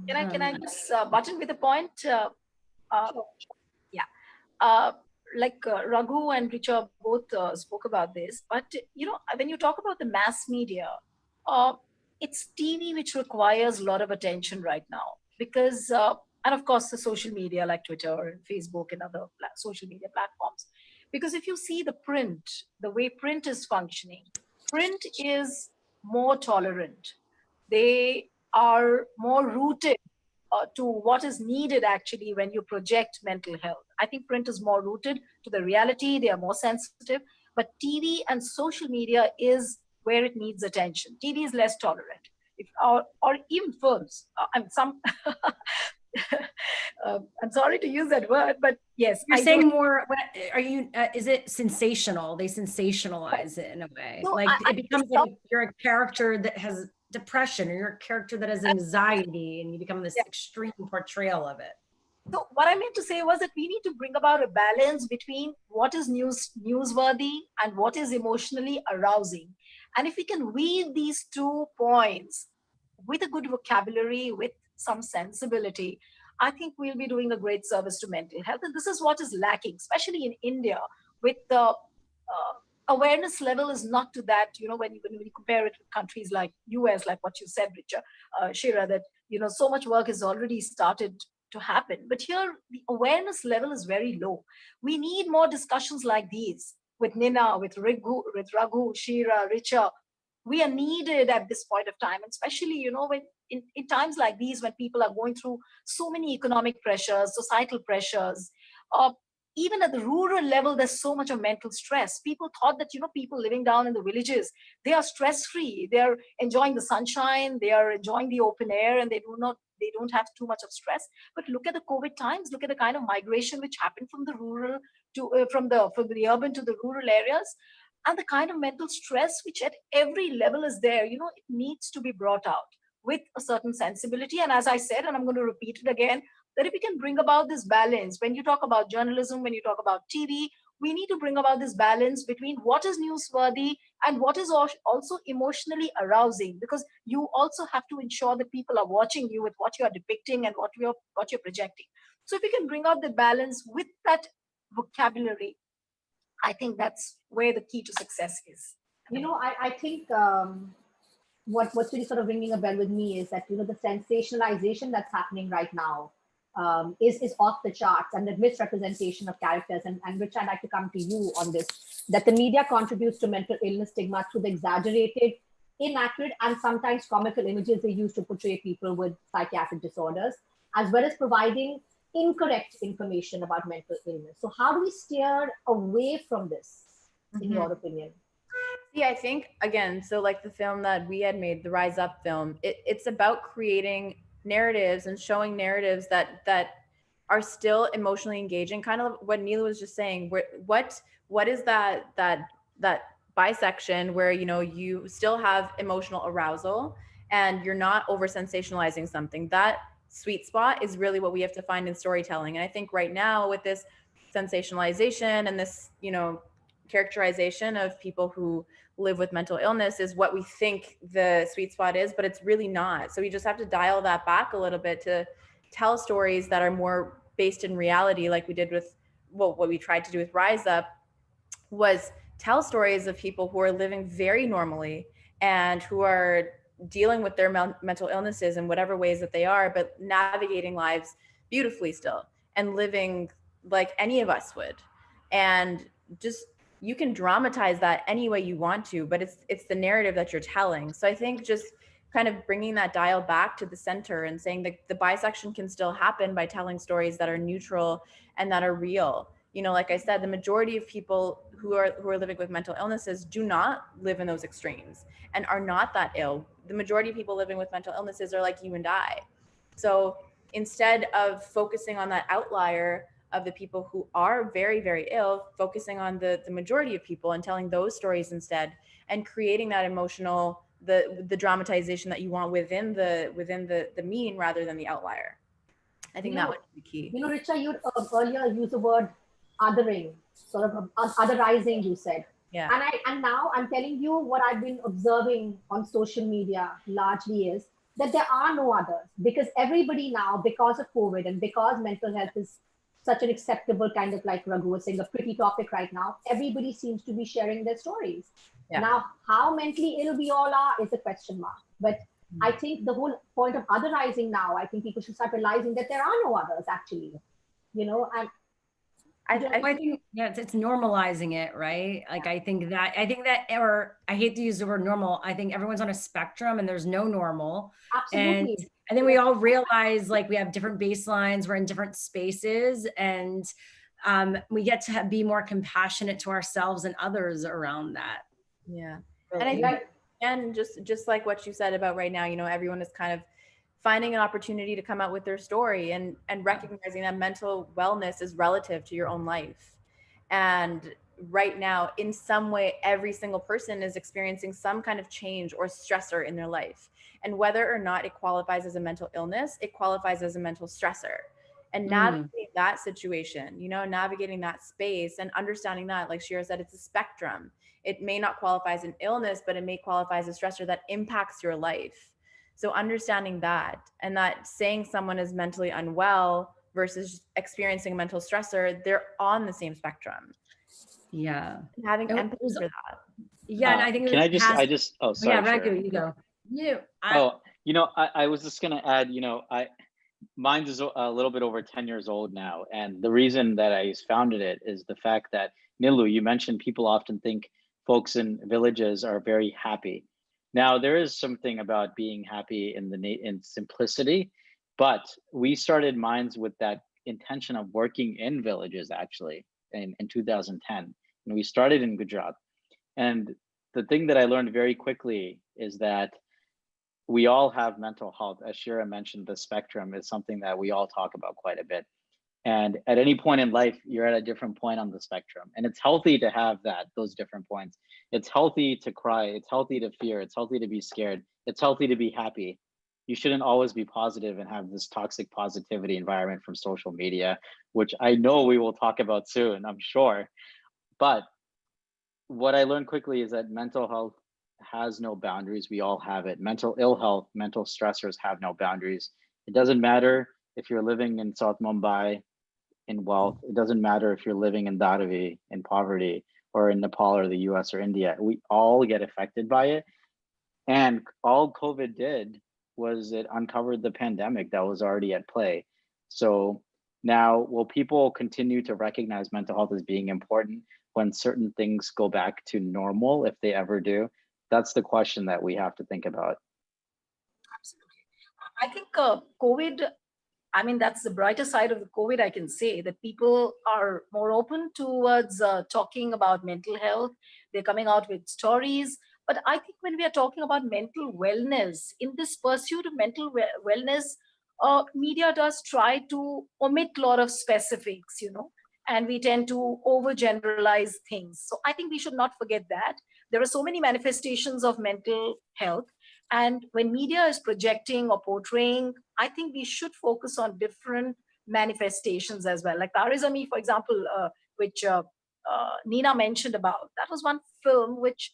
Can I just button with a point? Raghu and Richa both spoke about this, but you know, when you talk about the mass media, it's TV which requires a lot of attention right now, because and of course the social media like Twitter and Facebook and other social media platforms. Because if you see the way print is functioning, print is more tolerant. They are more rooted to what is needed actually when you project mental health. I think print is more rooted to the reality, they are more sensitive, but TV and social media is where it needs attention. TV is less tolerant. Or even films. I'm sorry to use that word, but yes. You're saying more, is it sensational? They sensationalize it in a way. So it becomes like you're a character that has depression, or you're a character that has anxiety, and you become this extreme portrayal of it. So what I meant to say was that we need to bring about a balance between what is newsworthy and what is emotionally arousing. And if we can weave these 2 points with a good vocabulary, with some sensibility, I think we'll be doing a great service to mental health. And this is what is lacking, especially in India, with the awareness level is not to that, you know, when you compare it with countries like US, like what you said, Richa, Shira, that, you know, so much work has already started to happen. But here, the awareness level is very low. We need more discussions like these with Nina, with Raghu, Shira, Richa. We are needed at this point of time, and especially, you know, when in times like these, when people are going through so many economic pressures, societal pressures, even at the rural level, there's so much of mental stress. People thought that, you know, people living down in the villages, they are stress-free. They are enjoying the sunshine, they are enjoying the open air, and they don't have too much of stress. But look at the COVID times, look at the kind of migration which happened from the rural to from the urban to the rural areas, and the kind of mental stress which at every level is there. You know, it needs to be brought out with a certain sensibility. And as I said, and I'm going to repeat it again, that if we can bring about this balance, when you talk about journalism, when you talk about TV, we need to bring about this balance between what is newsworthy and what is also emotionally arousing, because you also have to ensure that people are watching you with what you are depicting and what you're projecting. So if we can bring out the balance with that vocabulary, I think that's where the key to success is. I think what's really sort of ringing a bell with me is that the sensationalization that's happening right now is off the charts, and the misrepresentation of characters. And Rich, I'd like to come to you on this. That the media contributes to mental illness stigma through the exaggerated, inaccurate, and sometimes comical images they use to portray people with psychiatric disorders, as well as providing incorrect information about mental illness. So, how do we steer away from this, in your opinion? Yeah, I think again, so like the film that we had made, the Rise Up film, it's about creating narratives and showing narratives that are still emotionally engaging. Kind of what Neela was just saying. What is that bisection where you still have emotional arousal and you're not over sensationalizing something? That sweet spot is really what we have to find in storytelling. And I think right now with this sensationalization and this characterization of people who live with mental illness is what we think the sweet spot is, but it's really not. So we just have to dial that back a little bit to tell stories that are more based in reality, like we did with what we tried to do with Rise Up, was tell stories of people who are living very normally and who are dealing with their mental illnesses in whatever ways that they are, but navigating lives beautifully still and living like any of us would. And just, you can dramatize that any way you want to, but it's the narrative that you're telling. So I think just kind of bringing that dial back to the center and saying that the bisection can still happen by telling stories that are neutral and that are real. Like I said, the majority of people who are living with mental illnesses do not live in those extremes and are not that ill. The majority of people living with mental illnesses are like you and I. So instead of focusing on that outlier of the people who are very, very ill, focusing on the majority of people and telling those stories instead, and creating that emotional, the dramatization that you want within the mean rather than the outlier. I think that would be the key. Richa, you earlier used the word othering, sort of otherizing, you said. Yeah. And now I'm telling you what I've been observing on social media largely is that there are no others, because everybody now, because of COVID and because mental health is such an acceptable kind of, like Raghu was saying, a pretty topic right now, everybody seems to be sharing their stories. Yeah. Now, how mentally ill we all are is a question mark. But I think the whole point of otherizing now, I think people should start realizing that there are no others actually, and I think, yeah, it's normalizing it, right? Like, I think that, or I hate to use the word normal. I think everyone's on a spectrum and there's no normal. Absolutely. And then we all realize, like, we have different baselines, we're in different spaces, and we get to be more compassionate to ourselves and others around that. Yeah. Really. And I think, and just like what you said about right now, everyone is kind of finding an opportunity to come out with their story and recognizing that mental wellness is relative to your own life. And right now, in some way, every single person is experiencing some kind of change or stressor in their life. And whether or not it qualifies as a mental illness, it qualifies as a mental stressor. And navigating that situation, navigating that space and understanding that, like Shira said, it's a spectrum. It may not qualify as an illness, but it may qualify as a stressor that impacts your life. So understanding that, and that saying someone is mentally unwell versus experiencing a mental stressor, they're on the same spectrum. Yeah. And having empathy for that. Yeah. And I think oh, sorry. Yeah, Raghu, you go. I was just going to add, mine is a little bit over 10 years old now. And the reason that I founded it is the fact that, Nilu, you mentioned people often think folks in villages are very happy. Now, there is something about being happy in simplicity, but we started Minds with that intention of working in villages, actually, in 2010. And we started in Gujarat. And the thing that I learned very quickly is that we all have mental health. As Shira mentioned, the spectrum is something that we all talk about quite a bit. And at any point in life, you're at a different point on the spectrum. And it's healthy to have those different points. It's healthy to cry. It's healthy to fear. It's healthy to be scared. It's healthy to be happy. You shouldn't always be positive and have this toxic positivity environment from social media, which I know we will talk about soon, I'm sure. But what I learned quickly is that mental health has no boundaries. We all have it. Mental ill health, mental stressors have no boundaries. It doesn't matter if you're living in South Mumbai in wealth. It doesn't matter if you're living in Dharavi in poverty, or in Nepal or the US or India. We all get affected by it. And all COVID did was it uncovered the pandemic that was already at play. So now, will people continue to recognize mental health as being important when certain things go back to normal, if they ever do? That's the question that we have to think about. Absolutely. I think COVID, I mean, that's the brighter side of the COVID, I can say, that people are more open towards talking about mental health. They're coming out with stories. But I think when we are talking about mental wellness, in this pursuit of mental wellness, media does try to omit a lot of specifics, and we tend to overgeneralize things. So I think we should not forget that. There are so many manifestations of mental health. And when media is projecting or portraying, I think we should focus on different manifestations as well. Like Tarizami, for example, which Nina mentioned about, that was one film which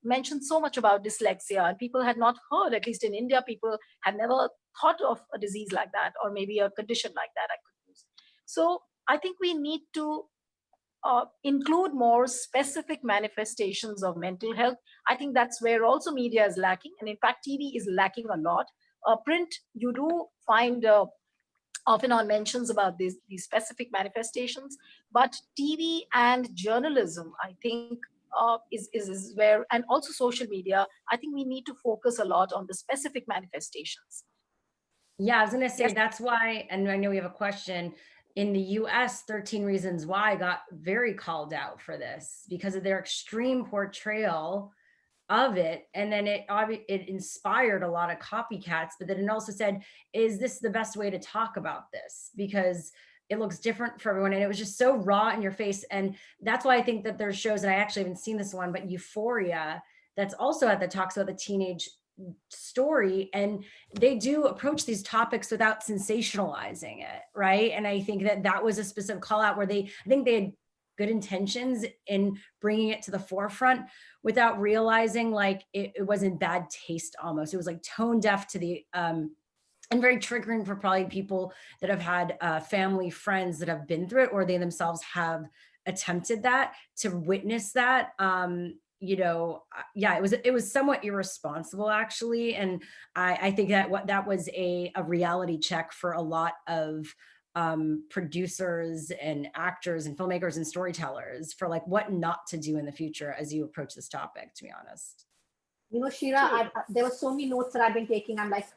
mentioned so much about dyslexia. And people had not heard, at least in India, people had never thought of a disease like that, or maybe a condition like that I could use. So I think we need to include more specific manifestations of mental health. I think that's where also media is lacking. And in fact, TV is lacking a lot. Print, you do find off and on mentions about these specific manifestations, but TV and journalism, I think, is where, and also social media, I think we need to focus a lot on the specific manifestations. Yeah, I was going to say, Yes. that's why, and I know we have a question. In the US, 13 Reasons Why got very called out for this because of their extreme portrayal of it. And then it inspired a lot of copycats, but then it also said, is this the best way to talk about this? Because it looks different for everyone. And it was just so raw in your face. And that's why I think that there's shows, and I actually haven't seen this one, but Euphoria, that's also that talks about the teenage story, and they do approach these topics without sensationalizing it, right? And I think that was a specific call out where I think they had good intentions in bringing it to the forefront without realizing like it was in bad taste almost. It was like tone deaf to the and very triggering for probably people that have had family, friends that have been through it, or they themselves have attempted that, to witness that. Yeah, it was somewhat irresponsible actually. And I think that was a reality check for a lot of producers and actors and filmmakers and storytellers for like what not to do in the future as you approach this topic, to be honest. Shira, there were so many notes that I've been taking. I'm like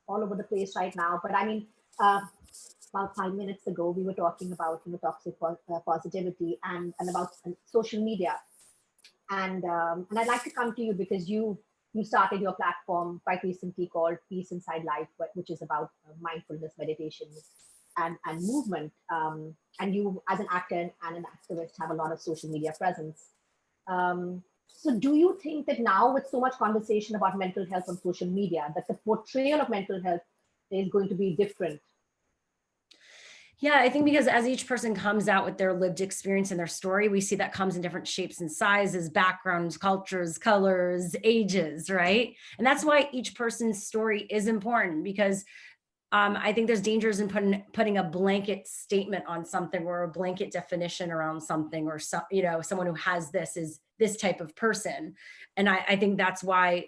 all over the place right now. But I mean, about 5 minutes ago, we were talking about toxic positivity and about social media. And I'd like to come to you because you started your platform quite recently called Peace Inside Life, which is about mindfulness, meditation, and movement. And you, as an actor and an activist, have a lot of social media presence. So do you think that now, with so much conversation about mental health on social media, that the portrayal of mental health is going to be different? Yeah, I think because as each person comes out with their lived experience and their story, we see that comes in different shapes and sizes, backgrounds, cultures, colors, ages, right? And that's why each person's story is important, because I think there's dangers in putting a blanket statement on something, or a blanket definition around something, or someone who has this is this type of person. And I think that's why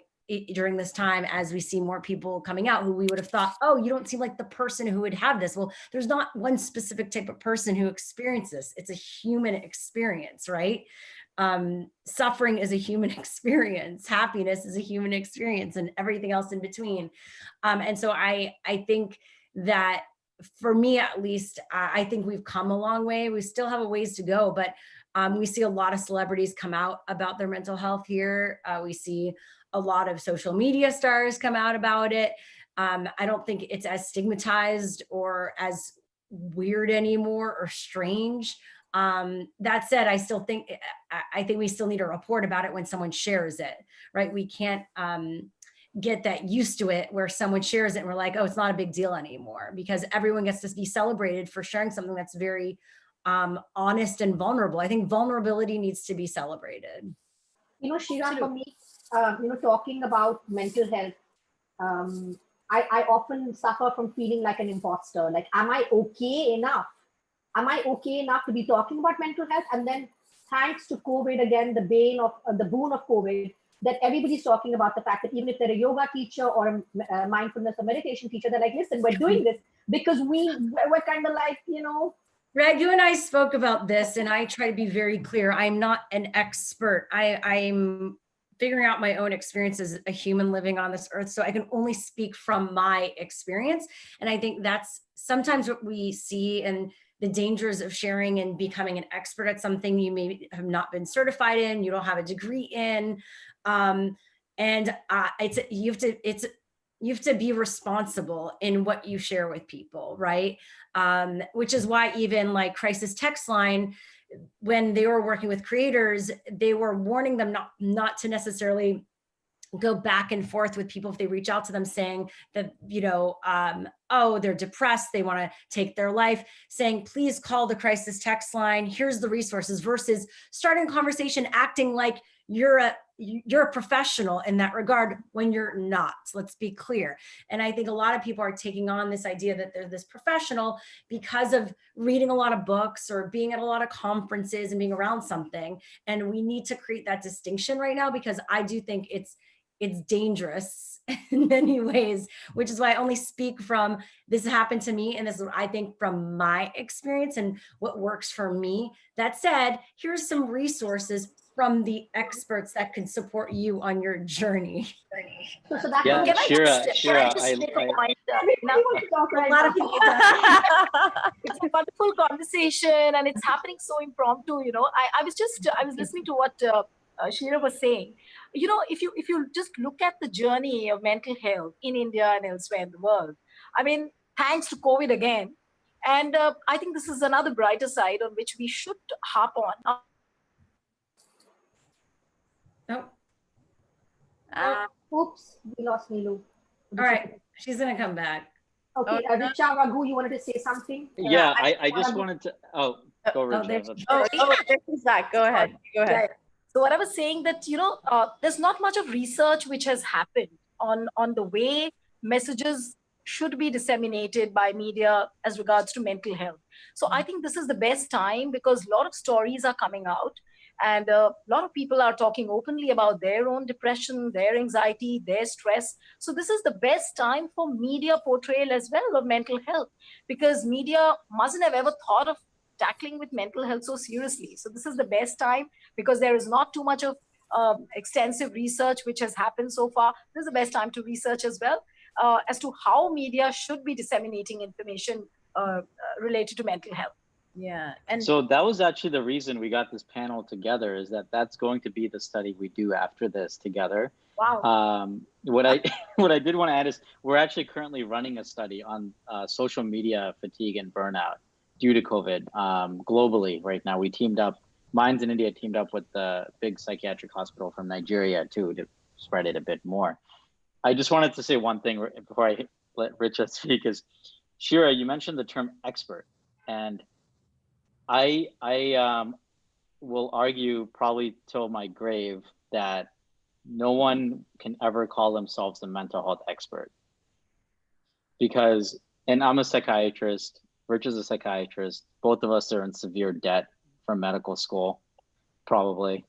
during this time, as we see more people coming out who we would have thought, oh, you don't seem like the person who would have this. Well, there's not one specific type of person who experiences this. It's a human experience, right? Suffering is a human experience. Happiness is a human experience, and everything else in between. And so I think that, for me at least, I think we've come a long way. We still have a ways to go, but we see a lot of celebrities come out about their mental health here. We see a lot of social media stars come out about it. I don't think it's as stigmatized or as weird anymore or strange. That said, I think we still need to report about it when someone shares it, right? We can't get that used to it where someone shares it and we're like, oh, it's not a big deal anymore, because everyone gets to be celebrated for sharing something that's very honest and vulnerable. I think vulnerability needs to be celebrated. You know, Shira, for me, talking about mental health, I often suffer from feeling like an imposter. Like, am I okay enough? Am I okay enough to be talking about mental health? And then, thanks to COVID, again, the boon of COVID, that everybody's talking about the fact that even if they're a yoga teacher or a mindfulness or meditation teacher, they're like, listen, we're doing this because we're kind of like, Greg, you and I spoke about this, and I try to be very clear. I'm not an expert. I'm figuring out my own experience as a human living on this earth. So I can only speak from my experience. And I think that's sometimes what we see, and the dangers of sharing and becoming an expert at something you may have not been certified in, you don't have a degree in. You have to be responsible in what you share with people, right? Which is why even like Crisis Text Line, when they were working with creators, they were warning them not to necessarily go back and forth with people if they reach out to them saying that, oh, they're depressed, they want to take their life, saying, please call the Crisis Text Line, here's the resources, versus starting conversation acting like you're a professional in that regard when you're not. Let's be clear. And I think a lot of people are taking on this idea that they're this professional because of reading a lot of books or being at a lot of conferences and being around something. And we need to create that distinction right now, because I do think it's dangerous in many ways, which is why I only speak from this happened to me. And this is what I think from my experience and what works for me. That said, here's some resources from the experts that can support you on your journey. So that Yeah, Can I Shira, just make a point? everybody wants to talk right A lot now. of people It's a wonderful conversation and it's happening so impromptu. I was listening to what Shira was saying. If you just look at the journey of mental health in India and elsewhere in the world, I mean, thanks to COVID again, and I think this is another brighter side on which we should harp on. Oops, we lost Neelu. All right, she's gonna come back. Okay, Richa, Raghu, you wanted to say something? Yeah, I just wanted to, go Richa. There's Zach. Go ahead. Yeah. So what I was saying that, there's not much of research which has happened on the way messages should be disseminated by media as regards to mental health. So I think this is the best time because a lot of stories are coming out and a lot of people are talking openly about their own depression, their anxiety, their stress. So this is the best time for media portrayal as well of mental health, because media mustn't have ever thought of tackling with mental health so seriously. So this is the best time because there is not too much of extensive research which has happened so far. This is the best time to research as well as to how media should be disseminating information related to mental health. Yeah. And so that was actually the reason we got this panel together, is that's going to be the study we do after this together. Wow. What I did want to add is we're actually currently running a study on social media fatigue and burnout due to COVID globally right now. We teamed up, Minds in India teamed up with the big psychiatric hospital from Nigeria too, to spread it a bit more. I just wanted to say one thing before I let Richa speak is, Shira, you mentioned the term expert, and I will argue probably till my grave that no one can ever call themselves a mental health expert, because, and I'm a psychiatrist, Rich is a psychiatrist, both of us are in severe debt from medical school, probably.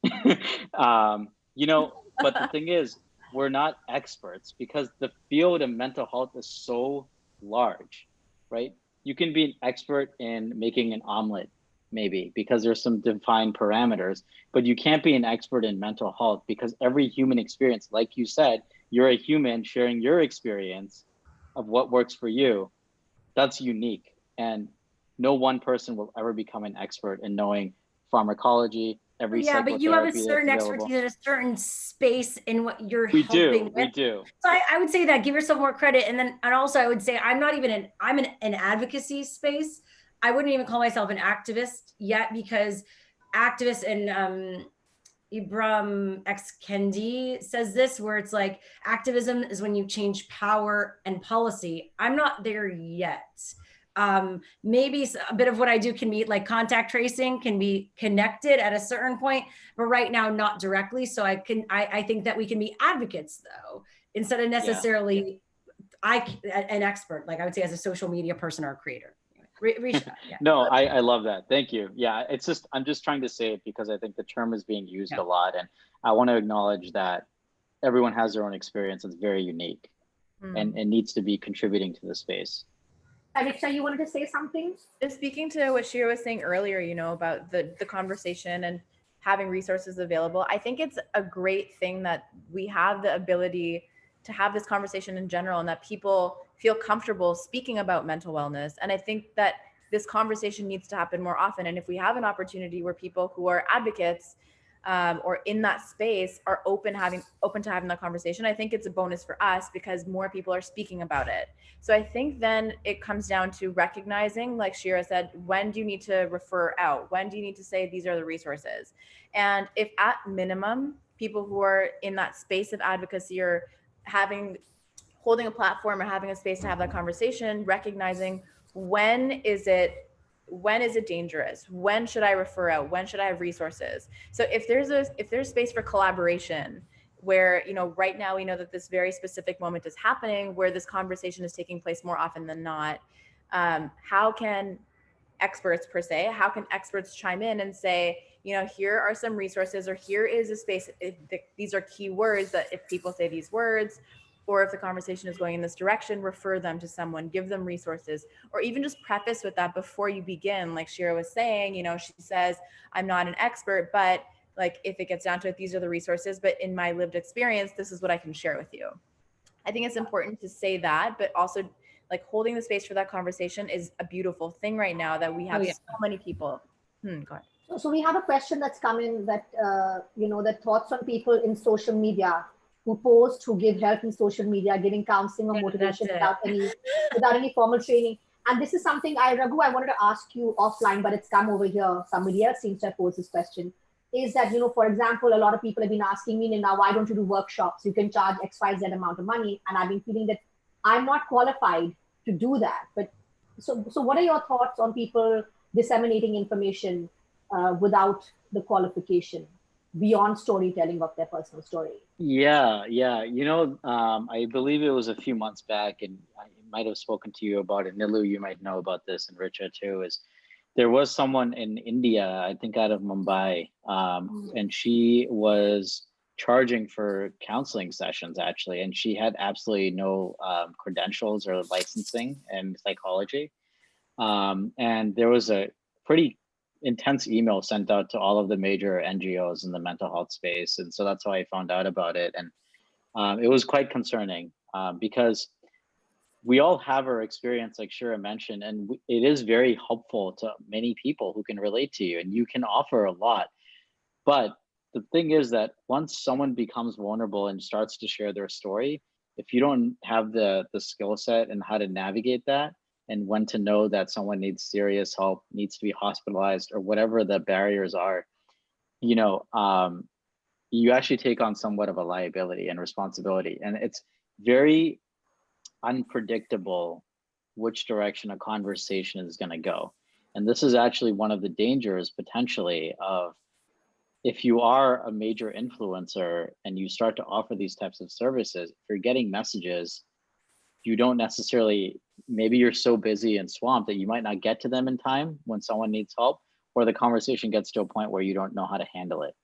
But the thing is, we're not experts because the field of mental health is so large, right? You can be an expert in making an omelet, maybe, because there's some defined parameters, but you can't be an expert in mental health because every human experience, like you said, you're a human sharing your experience of what works for you. That's unique. And no one person will ever become an expert in knowing pharmacology, every but you have a psychotherapy certain that's available. expertise in a certain space in what you're We helping with. do. So I would say that, give yourself more credit. And also I would say I'm an advocacy space. I wouldn't even call myself an activist yet, because activists and Ibram X. Kendi says this, where it's like activism is when you change power and policy. I'm not there yet. Maybe a bit of what I do can be like contact tracing can be connected at a certain point, but right now not directly. So I think that we can be advocates though, instead of necessarily an expert, like I would say as a social media person or a creator. Risha, yeah. No, I love that. Thank you. Yeah, it's just, I'm just trying to say it because I think the term is being used a lot. And I want to acknowledge that everyone has their own experience. It's very unique and needs to be contributing to the space. Richa, you wanted to say something? Just speaking to what Shira was saying earlier, about the conversation and having resources available, I think it's a great thing that we have the ability to have this conversation in general and that people feel comfortable speaking about mental wellness. And I think that this conversation needs to happen more often. And if we have an opportunity where people who are advocates or in that space are open to having that conversation, I think it's a bonus for us because more people are speaking about it. So I think then it comes down to recognizing, like Shira said, when do you need to refer out? When do you need to say these are the resources? And if at minimum, people who are in that space of advocacy are holding a platform or having a space to have that conversation, recognizing when is it dangerous? When should I refer out? When should I have resources? So if there's space for collaboration where, right now we know that this very specific moment is happening where this conversation is taking place more often than not, how can experts chime in and say, here are some resources, or here is a space. These are keywords that if people say these words, or if the conversation is going in this direction, refer them to someone, give them resources, or even just preface with that before you begin. Like Shira was saying, she says, I'm not an expert, but like, if it gets down to it, these are the resources, but in my lived experience, this is what I can share with you. I think it's important to say that, but also like holding the space for that conversation is a beautiful thing right now that we have so many people. Go ahead. So we have a question that's come in that, that thoughts on people in social media who post, who give help in social media, giving counseling or motivation without any formal training. And this is something Raghu, I wanted to ask you offline, but it's come over here. Somebody else seems to have posed this question. Is that, for example, a lot of people have been asking me now, why don't you do workshops? You can charge XYZ amount of money. And I've been feeling that I'm not qualified to do that. But so what are your thoughts on people disseminating information without the qualification beyond storytelling of their personal story? Yeah. I believe it was a few months back, and I might have spoken to you about it. Nilu, you might know about this, and Richa too, is there was someone in India, I think out of Mumbai, and she was charging for counseling sessions actually, and she had absolutely no credentials or licensing in psychology. And there was a pretty intense email sent out to all of the major NGOs in the mental health space. And so that's how I found out about it. And it was quite concerning because we all have our experience, like Shira mentioned, and it is very helpful to many people who can relate to you, and you can offer a lot. But the thing is that once someone becomes vulnerable and starts to share their story, if you don't have the skill set and how to navigate that, and when to know that someone needs serious help, needs to be hospitalized, or whatever the barriers are, you actually take on somewhat of a liability and responsibility. And it's very unpredictable which direction a conversation is going to go. And this is actually one of the dangers potentially of, if you are a major influencer and you start to offer these types of services, if you're getting messages, you don't necessarily, maybe you're so busy and swamped that you might not get to them in time when someone needs help, or the conversation gets to a point where you don't know how to handle it.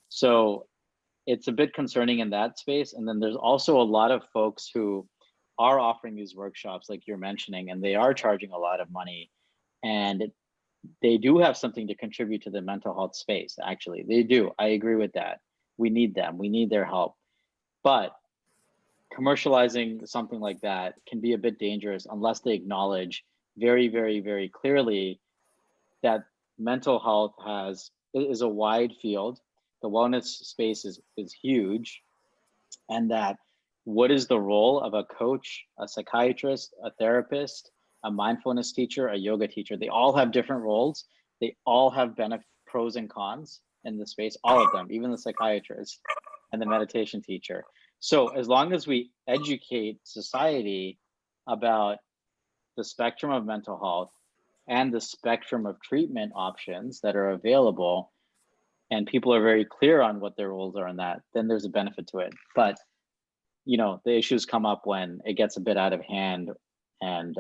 So it's a bit concerning in that space. And then there's also a lot of folks who are offering these workshops like you're mentioning, and they are charging a lot of money, and they do have something to contribute to the mental health space. Actually, they do. I agree with that. We need them. We need their help. But commercializing something like that can be a bit dangerous unless they acknowledge very, very, very clearly that mental health is a wide field. The wellness space is huge, and that what is the role of a coach, a psychiatrist, a therapist, a mindfulness teacher, a yoga teacher? They all have different roles. They all have pros and cons in the space, all of them, even the psychiatrist and the meditation teacher. So as long as we educate society about the spectrum of mental health and the spectrum of treatment options that are available, and people are very clear on what their roles are in that, then there's a benefit to it. But the issues come up when it gets a bit out of hand, and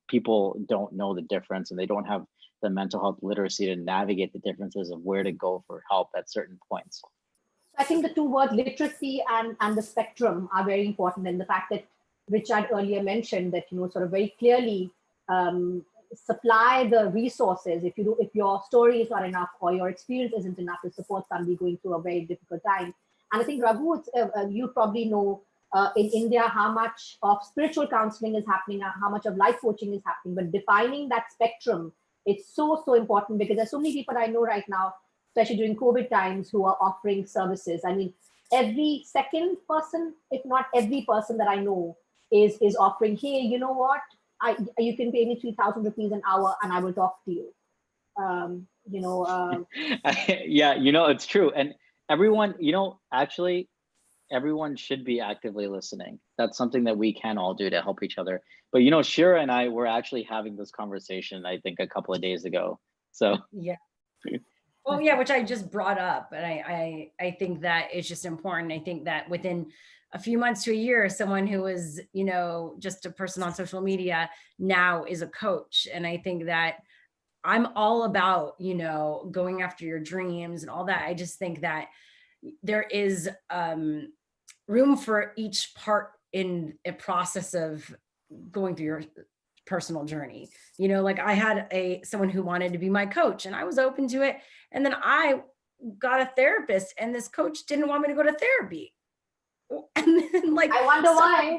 people don't know the difference, and they don't have the mental health literacy to navigate the differences of where to go for help at certain points. I think the two words literacy and the spectrum are very important, and the fact that Richard earlier mentioned that sort of very clearly supply the resources if your story is not enough or your experience isn't enough to support somebody going through a very difficult time. And I think Raghu, you probably know in India how much of spiritual counseling is happening, how much of life coaching is happening, but defining that spectrum, it's so important, because there's so many people I know right now, especially during COVID times, who are offering services. I mean, every second person, if not every person that I know is offering, hey, you know what? You can pay me 3,000 rupees an hour and I will talk to you. Yeah, it's true. And everyone, actually, everyone should be actively listening. That's something that we can all do to help each other. But Shira and I were actually having this conversation, I think, a couple of days ago. So yeah. Well, yeah, which I just brought up, and I think that it's just important. I think that within a few months to a year, someone who was, just a person on social media now is a coach. And I think that I'm all about, going after your dreams and all that. I just think that there is room for each part in a process of going through your personal journey. Like I had someone who wanted to be my coach, and I was open to it. And then I got a therapist, and this coach didn't want me to go to therapy. And then I wonder why.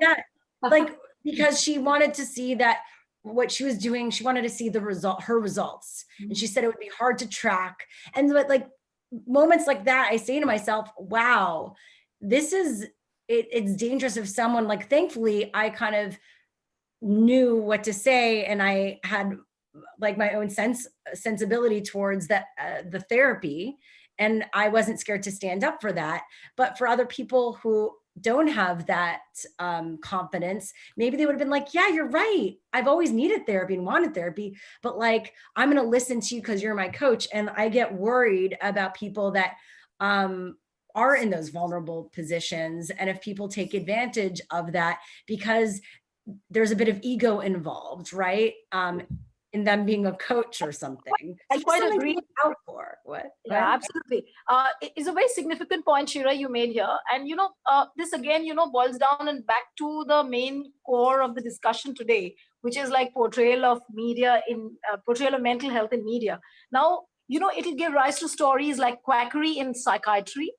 Because she wanted to see that what she was doing, she wanted to see her results. Mm-hmm. And she said it would be hard to track. And but moments like that, I say to myself, wow, it's dangerous if someone, thankfully I kind of knew what to say, and I had my own sensibility towards that, the therapy, and I wasn't scared to stand up for that. But for other people who don't have that confidence, maybe they would have been like, yeah, you're right, I've always needed therapy and wanted therapy, but I'm going to listen to you because you're my coach. And I get worried about people that are in those vulnerable positions, and if people take advantage of that because there's a bit of ego involved, right? In them being a coach or something. I quite agree. To look out for. What? Yeah, absolutely. It's a very significant point, Shira, you made here. And, this again, boils down and back to the main core of the discussion today, which is portrayal of media portrayal of mental health in media. Now, it'll give rise to stories like quackery in psychiatry.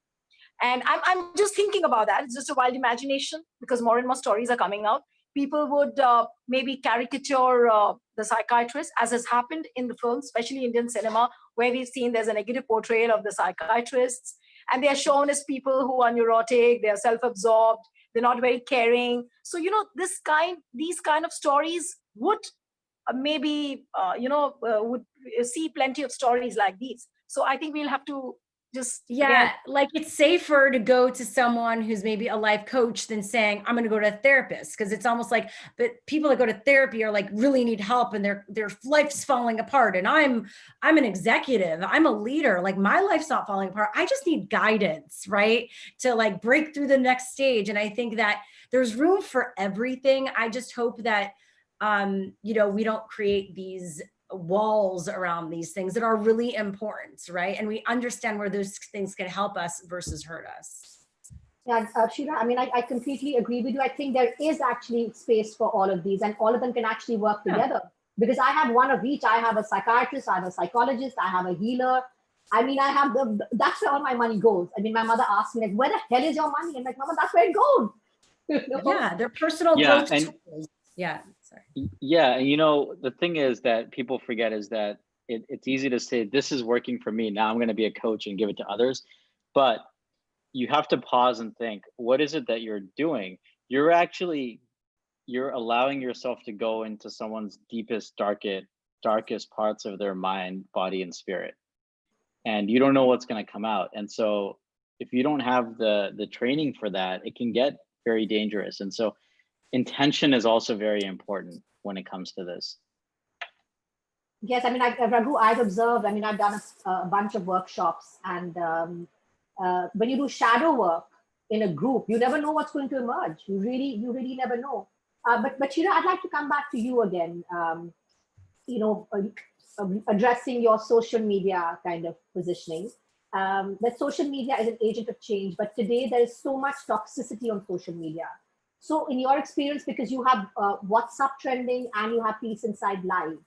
And I'm just thinking about that. It's just a wild imagination, because more and more stories are coming out. People would maybe caricature the psychiatrist, as has happened in the films, especially Indian cinema, where we've seen there's a negative portrayal of the psychiatrists. And they are shown as people who are neurotic, they are self-absorbed, they're not very caring. So, these kind of stories would maybe, would see plenty of stories like these. So I think we'll have to just it's safer to go to someone who's maybe a life coach than saying I'm going to go to a therapist, because it's almost but people that go to therapy are really need help, and their life's falling apart, and I'm an executive, I'm a leader, my life's not falling apart, I just need guidance, right, to break through the next stage. And I think that there's room for everything. I just hope that we don't create these walls around these things that are really important, right? And we understand where those things can help us versus hurt us. Yeah, Shira, I mean, I completely agree with you. I think there is actually space for all of these, and all of them can actually work together, because I have one of each. I have a psychiatrist, I have a psychologist, I have a healer. I mean, I have that's where all my money goes. I mean, my mother asked me, where the hell is your money? And Mama, that's where it goes. Yeah, they're personal growth tools. Yeah. Sorry. Yeah. And the thing is that people forget is that it's easy to say, this is working for me, now I'm going to be a coach and give it to others. But you have to pause and think, what is it that you're doing? You're allowing yourself to go into someone's deepest, darkest parts of their mind, body, and spirit. And you don't know what's going to come out. And so if you don't have the training for that, it can get very dangerous. And so intention is also very important when it comes to this. Yes, I mean, Raghu, I've observed, I mean, I've done a bunch of workshops, and when you do shadow work in a group, you never know what's going to emerge. You really never know. But you know, I'd like to come back to you again, you know, addressing your social media kind of positioning. That social media is an agent of change, but today there is so much toxicity on social media. So in your experience, because you have WhatsApp trending and you have Peace Inside Live,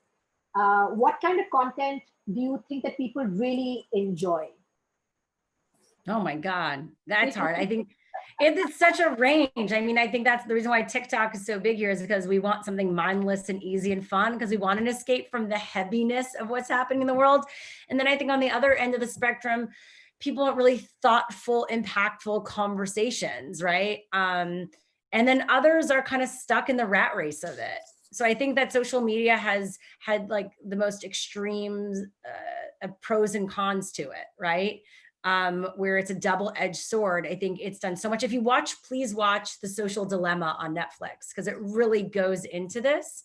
what kind of content do you think that people really enjoy? Oh my God, that's hard. I think it's such a range. I mean, I think that's the reason why TikTok is so big here, is because we want something mindless and easy and fun, because we want an escape from the heaviness of what's happening in the world. And then I think on the other end of the spectrum, people want really thoughtful, impactful conversations, right? And then others are kind of stuck in the rat race of it. So I think that social media has had like the most extreme pros and cons to it, right? Where it's a double-edged sword. I think it's done so much. If you watch, please watch The Social Dilemma on Netflix, because it really goes into this,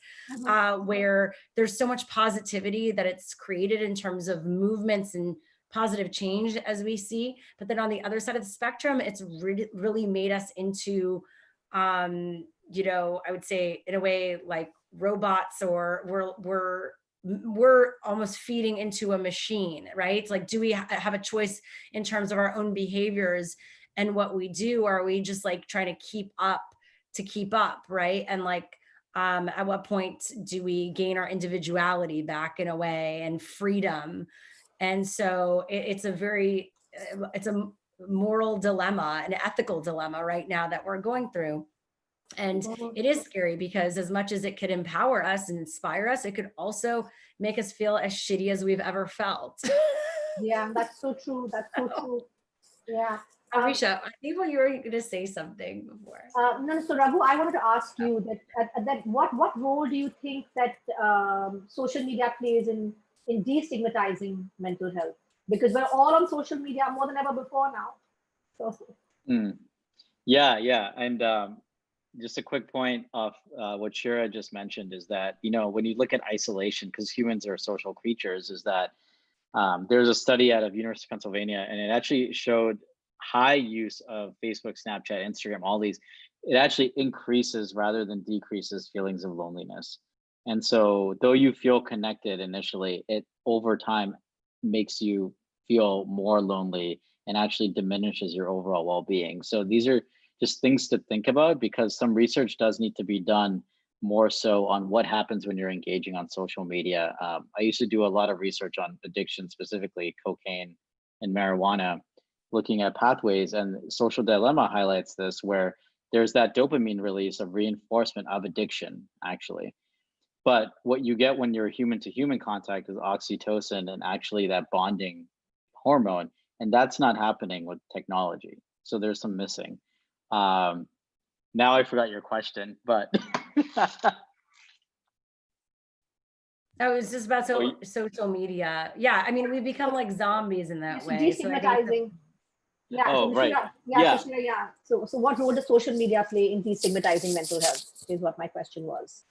where there's so much positivity that it's created in terms of movements and positive change as we see. But then on the other side of the spectrum, it's really made us into, you know, I would say in a way like robots, or we're almost feeding into a machine, right? It's like, do we have a choice in terms of our own behaviors and what we do? Or are we just like trying to keep up, right? And like, at what point do we gain our individuality back in a way, and freedom? And so it's a moral dilemma, an ethical dilemma right now that we're going through. And it is scary, because as much as it could empower us and inspire us, it could also make us feel as shitty as we've ever felt. Yeah, that's so true. That's so true. Yeah. Arisha, I think you were going to say something before. No, so Raghu, I wanted to ask you that what role do you think that social media plays in destigmatizing mental health? Because we're all on social media more than ever before now. So. Yeah. And just a quick point of what Shira just mentioned is that, you know, when you look at isolation, because humans are social creatures, is that there's a study out of University of Pennsylvania, and it actually showed high use of Facebook, Snapchat, Instagram, all these, it actually increases rather than decreases feelings of loneliness. And so though you feel connected initially, it over time makes you feel more lonely and actually diminishes your overall well-being. So these are just things to think about, because some research does need to be done more so on what happens when you're engaging on social media. I used to do a lot of research on addiction, specifically cocaine and marijuana, looking at pathways, and Social Dilemma highlights this, where there's that dopamine release of reinforcement of addiction, actually. But what you get when you're human to human contact is oxytocin and actually that bonding hormone, and that's not happening with technology. So there's some missing. Now I forgot your question, but I was just about social media. Yeah, I mean, we become like zombies in that way. Destigmatizing. Yeah. Oh, right. Yeah. So what role does social media play in destigmatizing mental health is what my question was.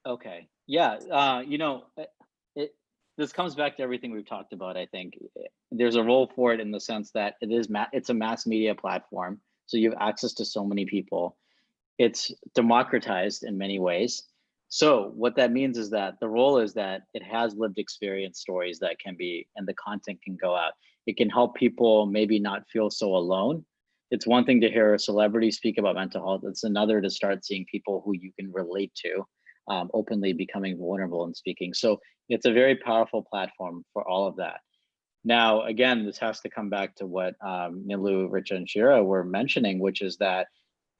Okay. Yeah. You know, this comes back to everything we've talked about. I think there's a role for it in the sense that it's a mass media platform. So you have access to so many people. It's democratized in many ways. So what that means is that the role is that it has lived experience stories that can be, and the content can go out. It can help people maybe not feel so alone. It's one thing to hear a celebrity speak about mental health. It's another to start seeing people who you can relate to, openly becoming vulnerable and speaking. So it's a very powerful platform for all of that. Now, again, this has to come back to what Nilu, Richa, and Shira were mentioning, which is that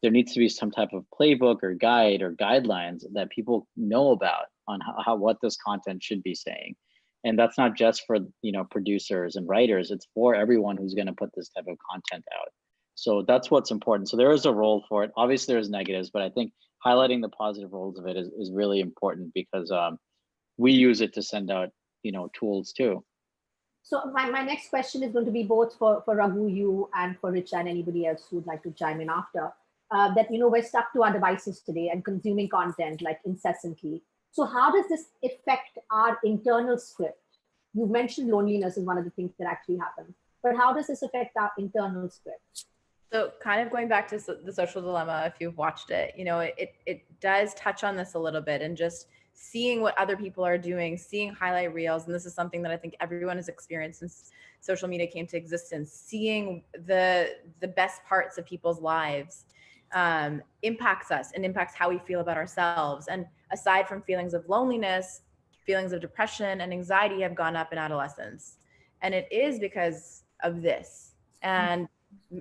there needs to be some type of playbook or guide or guidelines that people know about on what this content should be saying. And that's not just for, you know, producers and writers, it's for everyone who's going to put this type of content out. So that's what's important. So there is a role for it. Obviously there's negatives, but I think highlighting the positive roles of it is really important, because we use it to send out, you know, tools too. So my next question is going to be both for Raghu, you, and for Richa and anybody else who would like to chime in after. that, we're stuck to our devices today and consuming content like incessantly. So how does this affect our internal script? You mentioned loneliness is one of the things that actually happens, but how does this affect our internal script? So kind of going back to the social dilemma, if you've watched it, it does touch on this a little bit, and just seeing what other people are doing, seeing highlight reels. And this is something that I think everyone has experienced since social media came to existence, seeing the best parts of people's lives impacts us and impacts how we feel about ourselves. And aside from feelings of loneliness, feelings of depression and anxiety have gone up in adolescence. And it is because of this. And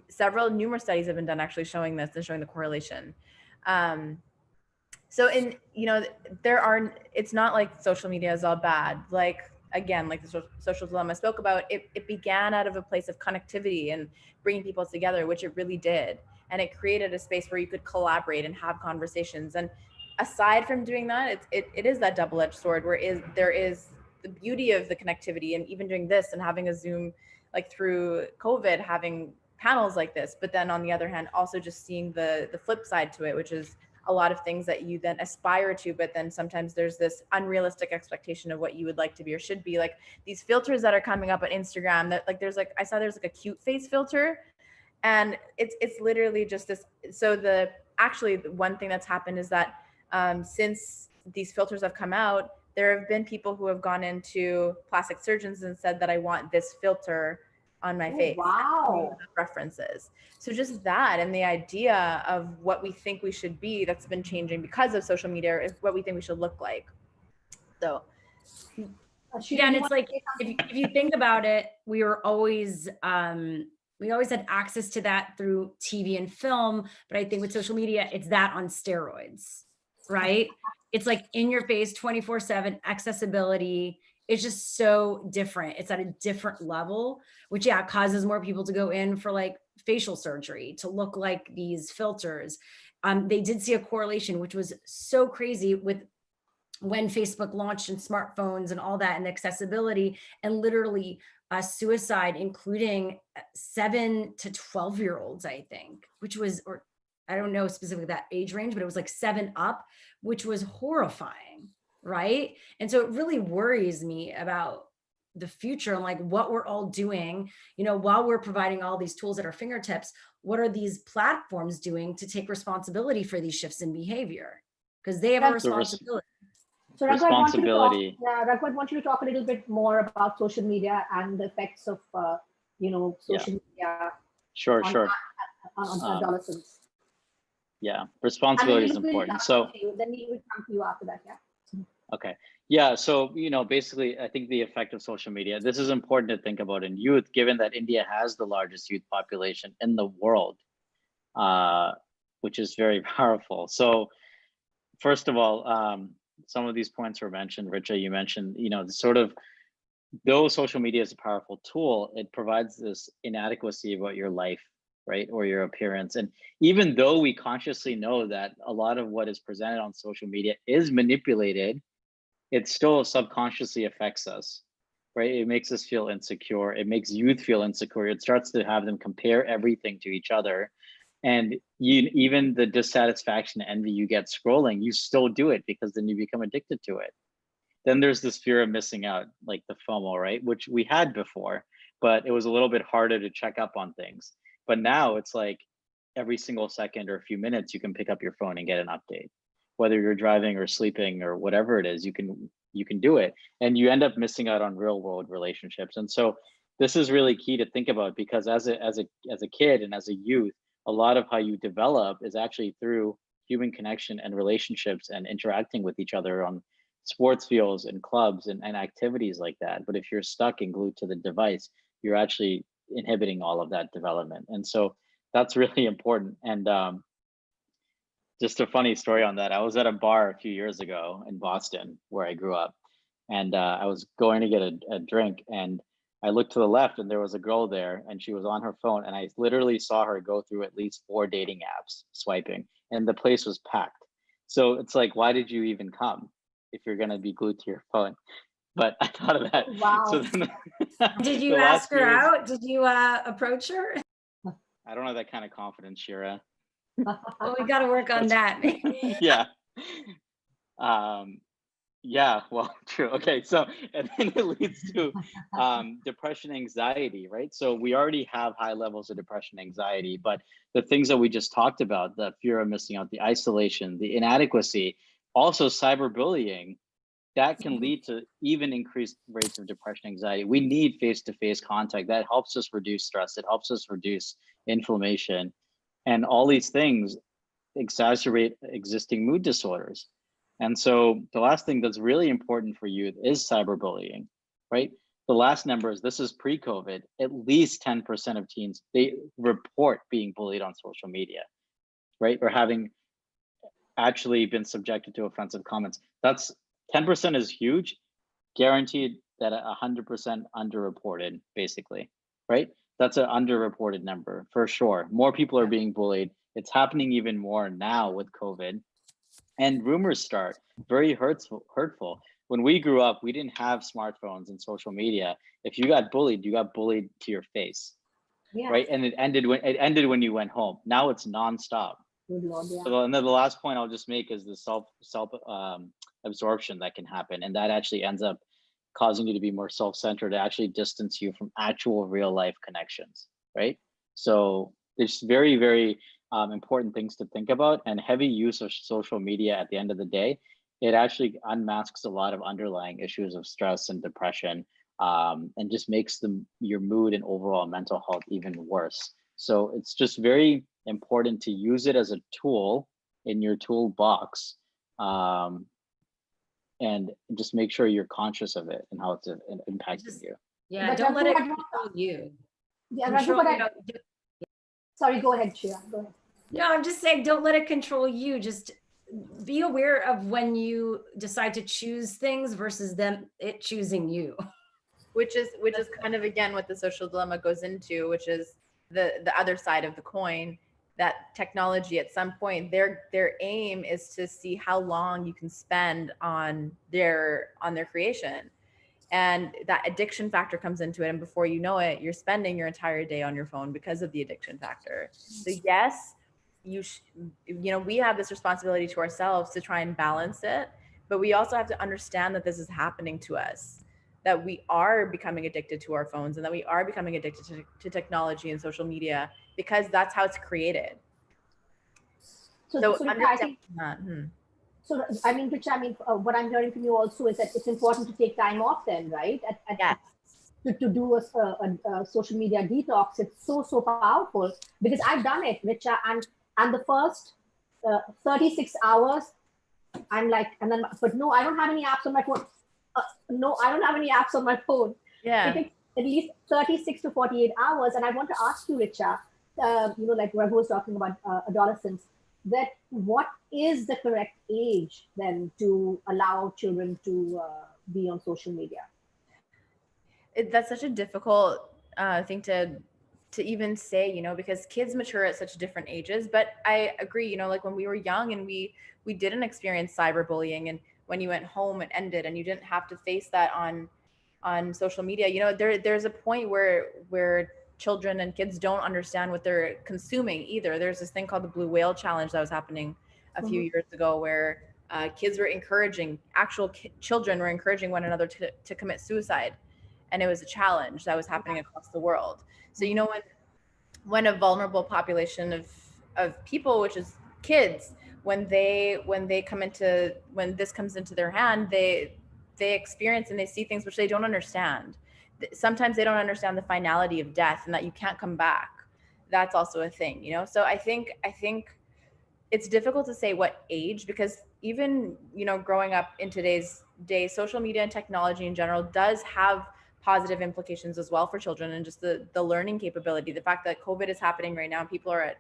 numerous studies have been done actually showing this and showing the correlation. So it's not like social media is all bad. Like, again, like the social dilemma I spoke about, it began out of a place of connectivity and bringing people together, which it really did. And it created a space where you could collaborate and have conversations. And aside from doing that, it is that double-edged sword where there is the beauty of the connectivity, and even doing this and having a Zoom, like through COVID, having panels like this. But then on the other hand, also just seeing the flip side to it, which is a lot of things that you then aspire to, but then sometimes there's this unrealistic expectation of what you would like to be or should be. Like these filters that are coming up on Instagram, that like I saw there's like a cute face filter, and it's literally just this. So actually one thing that's happened is that since these filters have come out, there have been people who have gone into plastic surgeons and said that I want this filter on my face. Wow. References. So just that, and the idea of what we think we should be, that's been changing because of social media, is what we think we should look like. So yeah, and it's like, if you think about it, we always had access to that through TV and film, but I think with social media, it's that on steroids, right? It's like in your face, 24/7 accessibility. It's just so different. It's at a different level, which causes more people to go in for like facial surgery to look like these filters. They did see a correlation, which was so crazy, with when Facebook launched and smartphones and all that and accessibility, and literally suicide, including 7 to 12-year-olds, I think, which was, or I don't know specifically that age range, but it was like 7 up, which was horrifying. Right. And so it really worries me about the future and like what we're all doing, while we're providing all these tools at our fingertips, what are these platforms doing to take responsibility for these shifts in behavior? Because they have a responsibility. So Raghu, I want you to talk a little bit more about social media and the effects of, social media. Sure. On adolescents. Yeah, responsibility is important. So then we will come to you after that. Yeah. Okay. Yeah. So, basically, I think the effect of social media, this is important to think about in youth, given that India has the largest youth population in the world, which is very powerful. So first of all, some of these points were mentioned. Richa, you mentioned, though social media is a powerful tool, it provides this inadequacy about your life, right? Or your appearance. And even though we consciously know that a lot of what is presented on social media is manipulated, it still subconsciously affects us, right? It makes us feel insecure. It makes youth feel insecure. It starts to have them compare everything to each other. And even the dissatisfaction and envy you get scrolling, you still do it because then you become addicted to it. Then there's this fear of missing out, like the FOMO, right? Which we had before, but it was a little bit harder to check up on things. But now it's like every single second or a few minutes, you can pick up your phone and get an update. Whether you're driving or sleeping or whatever it is, you can do it, and you end up missing out on real world relationships. And so this is really key to think about, because as a kid and as a youth, a lot of how you develop is actually through human connection and relationships and interacting with each other on sports fields and clubs and activities like that. But if you're stuck and glued to the device, you're actually inhibiting all of that development. And so that's really important. And just a funny story on that. I was at a bar a few years ago in Boston, where I grew up, and I was going to get a drink, and I looked to the left and there was a girl there, and she was on her phone, and I literally saw her go through at least 4 dating apps swiping, and the place was packed. So it's like, why did you even come if you're going to be glued to your phone? But I thought of that. Wow. So then, did you ask her out? Did you approach her? I don't have that kind of confidence, Shira. Well, we got to work on that. Yeah. Yeah, well, true. Okay, so and then it leads to depression, anxiety, right? So we already have high levels of depression, anxiety, but the things that we just talked about, the fear of missing out, the isolation, the inadequacy, also cyberbullying, that can lead to even increased rates of depression, anxiety. We need face-to-face contact. That helps us reduce stress. It helps us reduce inflammation, and all these things exacerbate existing mood disorders. And so the last thing that's really important for youth is cyberbullying, right? The last numbers, this is pre-COVID, at least 10% of teens, they report being bullied on social media, right? Or having actually been subjected to offensive comments. That's 10% is huge, guaranteed that 100% underreported, basically, right? That's an underreported number for sure. More people are being bullied. It's happening even more now with COVID. And rumors start very hurtful. When we grew up, we didn't have smartphones and social media. If you got bullied to your face, right? And it ended when you went home. Now it's nonstop. Good Lord, yeah. So, and then the last point I'll just make is the self absorption that can happen, and that actually ends up causing you to be more self-centered, to actually distance you from actual real life connections, right? So there's very, very important things to think about, and heavy use of social media at the end of the day, it actually unmasks a lot of underlying issues of stress and depression, and just makes your mood and overall mental health even worse. So it's just very important to use it as a tool in your toolbox, and just make sure you're conscious of it and how it's impacting you. Yeah, But don't let it Raghu, control you. Yeah, Raghu, Control, but sorry, go ahead, Shreya. Go ahead. no, I'm just saying, don't let it control you. Just be aware of when you decide to choose things versus it choosing you. Which is kind of again what the social dilemma goes into, which is the other side of the coin, that technology at some point their aim is to see how long you can spend on their creation, and that addiction factor comes into it, and before you know it, you're spending your entire day on your phone because of the addiction factor. So yes, we have this responsibility to ourselves to try and balance it, but we also have to understand that this is happening to us, that we are becoming addicted to our phones, and that we are becoming addicted to technology and social media because that's how it's created. So understand that. So I mean, Richa, what I'm hearing from you also is that it's important to take time off then, right? Yes. To do a social media detox. It's so powerful, because I've done it, Richa, and the first 36 hours, I'm like, and then, but no, I don't have any apps on my phone. No, I don't have any apps on my phone. Yeah. It takes at least 36 to 48 hours. And I want to ask you, Richa, like Raghu was talking about adolescence, that what is the correct age then to allow children to be on social media? That's such a difficult thing to even say, because kids mature at such different ages. But I agree, like when we were young and we didn't experience cyberbullying, and when you went home, it ended, and you didn't have to face that on social media. There's a point where children and kids don't understand what they're consuming either. There's this thing called the Blue Whale Challenge that was happening a few years ago, where kids were encouraging, children were encouraging one another to commit suicide. And it was a challenge that was happening across the world. So, when a vulnerable population of people, which is kids, when this comes into their hand, they experience and they see things which they don't understand. Sometimes they don't understand the finality of death and that you can't come back. That's also a thing, So I think it's difficult to say what age, because even, growing up in today's day, social media and technology in general does have positive implications as well for children, and just the learning capability. The fact that COVID is happening right now,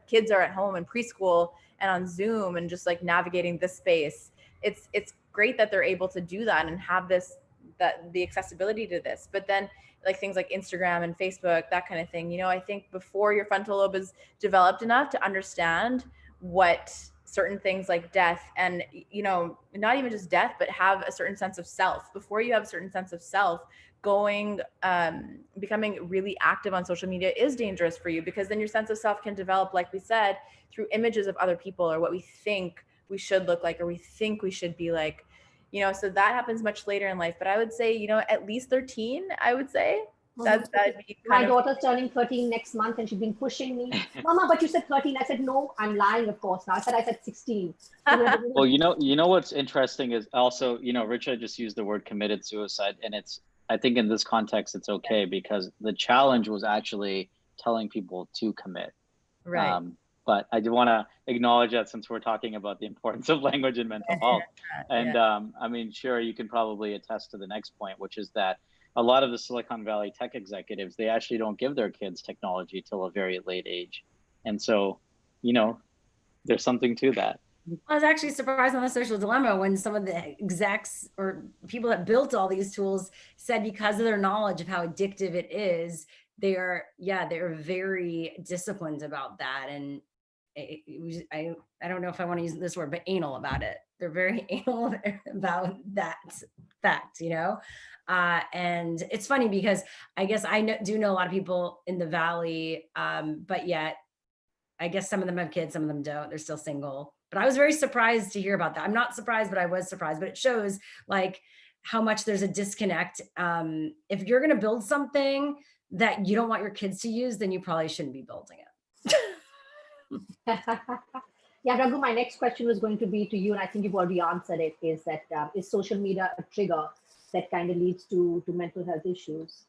kids are at home in preschool and on Zoom and just like navigating this space. It's great that they're able to do that and have the accessibility to this. But then like things like Instagram and Facebook, that kind of thing, I think before your frontal lobe is developed enough to understand what certain things like death and, not even just death, but have a certain sense of self. Before you have a certain sense of self, becoming really active on social media is dangerous for you, because then your sense of self can develop, like we said, through images of other people, or what we think we should look like, or we think we should be like, you know, so that happens much later in life. But I would say, you know, at least 13, I would say. That'd be My daughter's turning 13 next month, and she's been pushing me. Mama, but you said 13. I said, no, I'm lying, of course. Now I said 16. Well, you know what's interesting is also, you know, Richard just used the word committed suicide, and I think in this context, it's okay because the challenge was actually telling people to commit. Right. But I do want to acknowledge that since we're talking about the importance of language in mental health. And I mean, sure, you can probably attest to the next point, which is that a lot of the Silicon Valley tech executives, they actually don't give their kids technology till a very late age. And so, you know, there's something to that. I was actually surprised on The Social Dilemma when some of the execs or people that built all these tools said because of their knowledge of how addictive it is, they're very disciplined about that. And I don't know if I want to use this word, but anal about it. They're very anal about that fact, you know? And it's funny because I guess do know a lot of people in the Valley, but yet I guess some of them have kids, some of them don't. They're still single. But I was very surprised to hear about that. I'm not surprised, but I was surprised. But it shows like how much there's a disconnect. If you're going to build something that you don't want your kids to use, then you probably shouldn't be building it. Yeah, Raghu, my next question was going to be to you, and I think you've already answered it, is that is social media a trigger that kind of leads to mental health issues?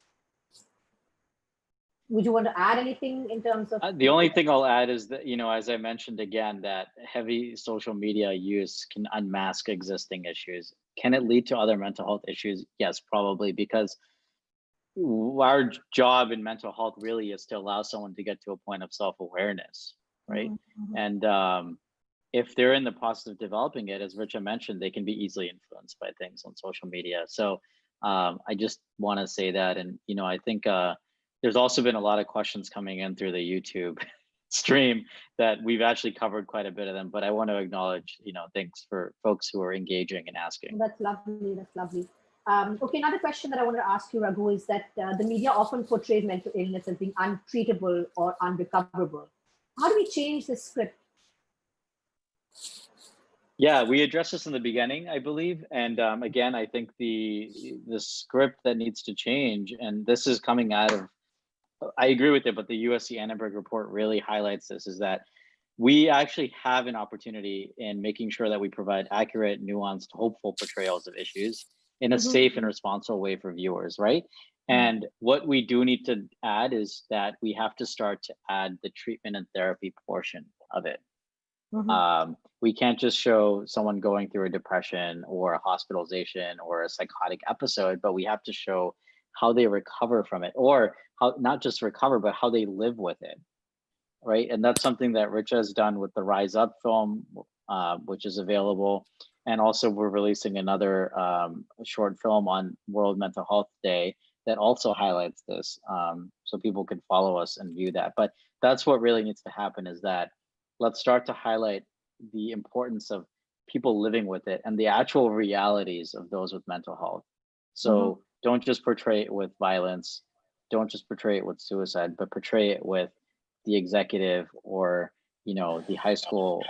Would you want to add anything in terms of? The only thing I'll add is that, you know, as I mentioned again, that heavy social media use can unmask existing issues. Can it lead to other mental health issues? Yes, probably, because our job in mental health really is to allow someone to get to a point of self-awareness, right? Mm-hmm. And if they're in the process of developing it, as Richa mentioned, they can be easily influenced by things on social media. So I just want to say that. And, you know, I think there's also been a lot of questions coming in through the YouTube stream that we've actually covered quite a bit of them, but I want to acknowledge, you know, thanks for folks who are engaging and asking. That's lovely, that's lovely. Okay, another question that I want to ask you, Raghu, is that the media often portrays mental illness as being untreatable or unrecoverable. How do we change this script? Yeah, we addressed this in the beginning, I believe. And again, I think the script that needs to change, and this is coming out of, I agree with it, but the USC Annenberg report really highlights this, is that we actually have an opportunity in making sure that we provide accurate, nuanced, hopeful portrayals of issues in a safe and responsible way for viewers, right? And what we do need to add is that we have to start to add the treatment and therapy portion of it. We can't just show someone going through a depression or a hospitalization or a psychotic episode, but we have to show how they recover from it, or how not just recover, but how they live with it, right? And that's something that Richa has done with the Rise Up film, which is available. And also we're releasing another short film on World Mental Health Day that also highlights this, so people can follow us and view that. But that's what really needs to happen, is that let's start to highlight the importance of people living with it and the actual realities of those with mental health. So don't just portray it with violence, don't just portray it with suicide, but portray it with the executive or, you know, the high school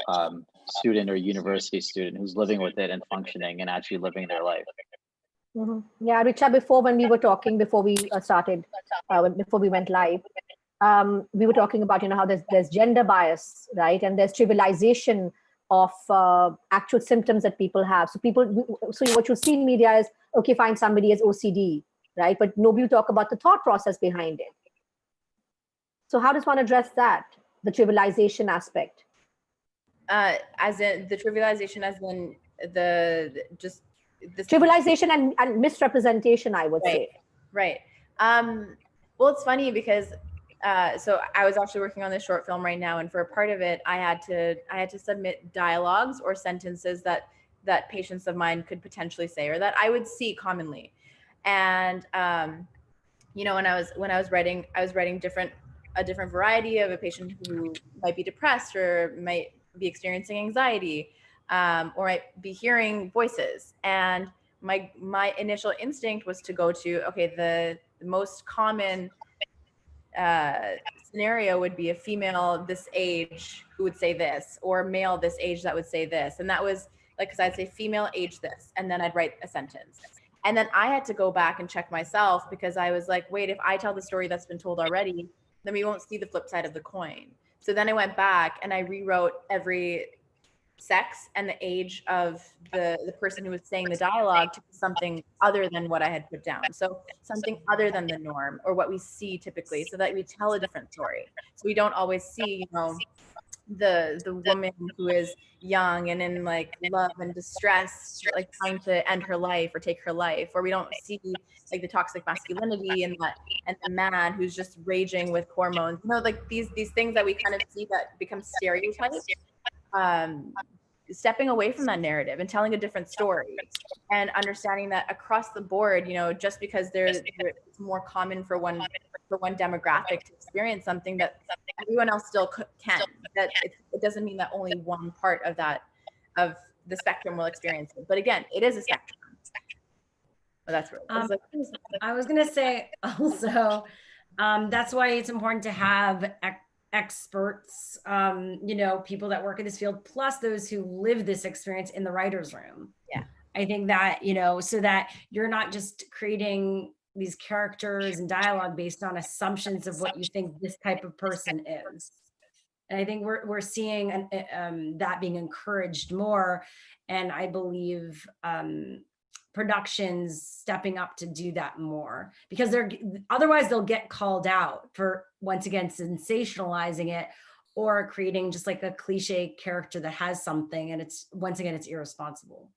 student or university student who's living with it and functioning and actually living their life. Yeah, Richa, before when we were talking, before we started, before we went live, we were talking about, you know, how there's gender bias, right? And there's trivialization of actual symptoms that people have. So what you see in media is, okay, fine, somebody has OCD, right? But nobody will talk about the thought process behind it. So how does one address that, the trivialization aspect? As in the trivialization, as in the trivialization and misrepresentation, I would say. Right. Well, it's funny because so I was actually working on this short film right now, and for a part of it, I had to submit dialogues or sentences that patients of mine could potentially say, or that I would see commonly. And you know, when I was writing, I was writing a different variety of a patient who might be depressed or might be experiencing anxiety, or might be hearing voices. And my initial instinct was to go to, okay, the most common scenario would be a female this age who would say this, or a male this age that would say this. And that was like, because I'd say female age this, and then I'd write a sentence. And then I had to go back and check myself, because I was like, wait, if I tell the story that's been told already, then we won't see the flip side of the coin. So then I went back and I rewrote every sex and the age of the person who was saying the dialogue to be something other than what I had put down. So something other than the norm, or what we see typically, so that we tell a different story. So we don't always see, the woman who is young and in like love and distress, like trying to end her life or take her life, or we don't see like the toxic masculinity and the man who's just raging with hormones. Like these things that we kind of see that become stereotypes. Stepping away from that narrative and telling a different story, and understanding that across the board, just because it's more common for one demographic to experience something, that everyone else still can. That it doesn't mean that only one part of the spectrum will experience it. But again, it is a spectrum. But that's right. I was gonna say also, that's why it's important to have experts, people that work in this field, plus those who live this experience in the writer's room. Yeah. I think that, so that you're not just creating these characters and dialogue based on assumptions of what you think this type of person is. And I think we're seeing that being encouraged more. And I believe productions stepping up to do that more, because otherwise they'll get called out for, once again, sensationalizing it, or creating just like a cliche character that has something, and it's irresponsible.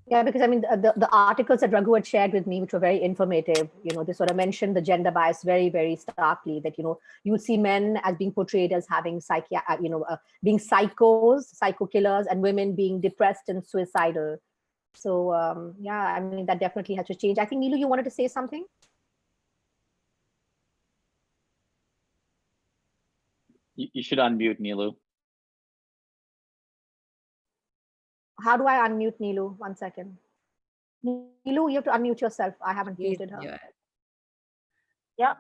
Yeah, because I mean, the articles that Raghu had shared with me, which were very informative, they sort of mentioned the gender bias very, very starkly, that, you would see men as being portrayed as having being psycho killers, and women being depressed and suicidal. So yeah, I mean, that definitely has to change. I think, Neelu, you wanted to say something? You should unmute, Neelu. How do I unmute Neelu? 1 second. Neelu, you have to unmute yourself. I haven't muted her. Yeah.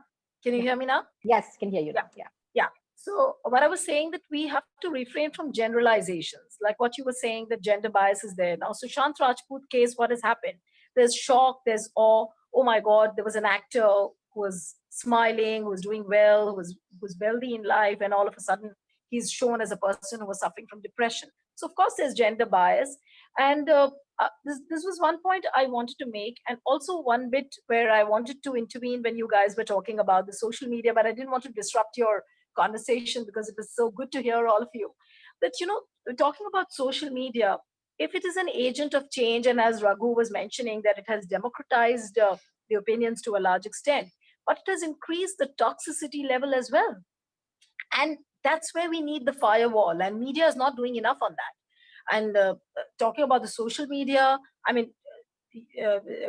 Can you hear me now? Yes, can hear you now. Yeah. So what I was saying, that we have to refrain from generalizations, like what you were saying, that gender bias is there. Now, Sushant Rajput case, what has happened? There's shock, there's awe. Oh my God, there was an actor who was smiling, who was doing well, who was wealthy in life, and all of a sudden he's shown as a person who was suffering from depression. So of course there's gender bias. And this was one point I wanted to make, and also one bit where I wanted to intervene when you guys were talking about the social media, but I didn't want to disrupt your conversation, because it was so good to hear all of you. That, talking about social media, if it is an agent of change, and as Raghu was mentioning, that it has democratized the opinions to a large extent, but it has increased the toxicity level as well. And that's where we need the firewall, and media is not doing enough on that. And talking about the social media, I mean,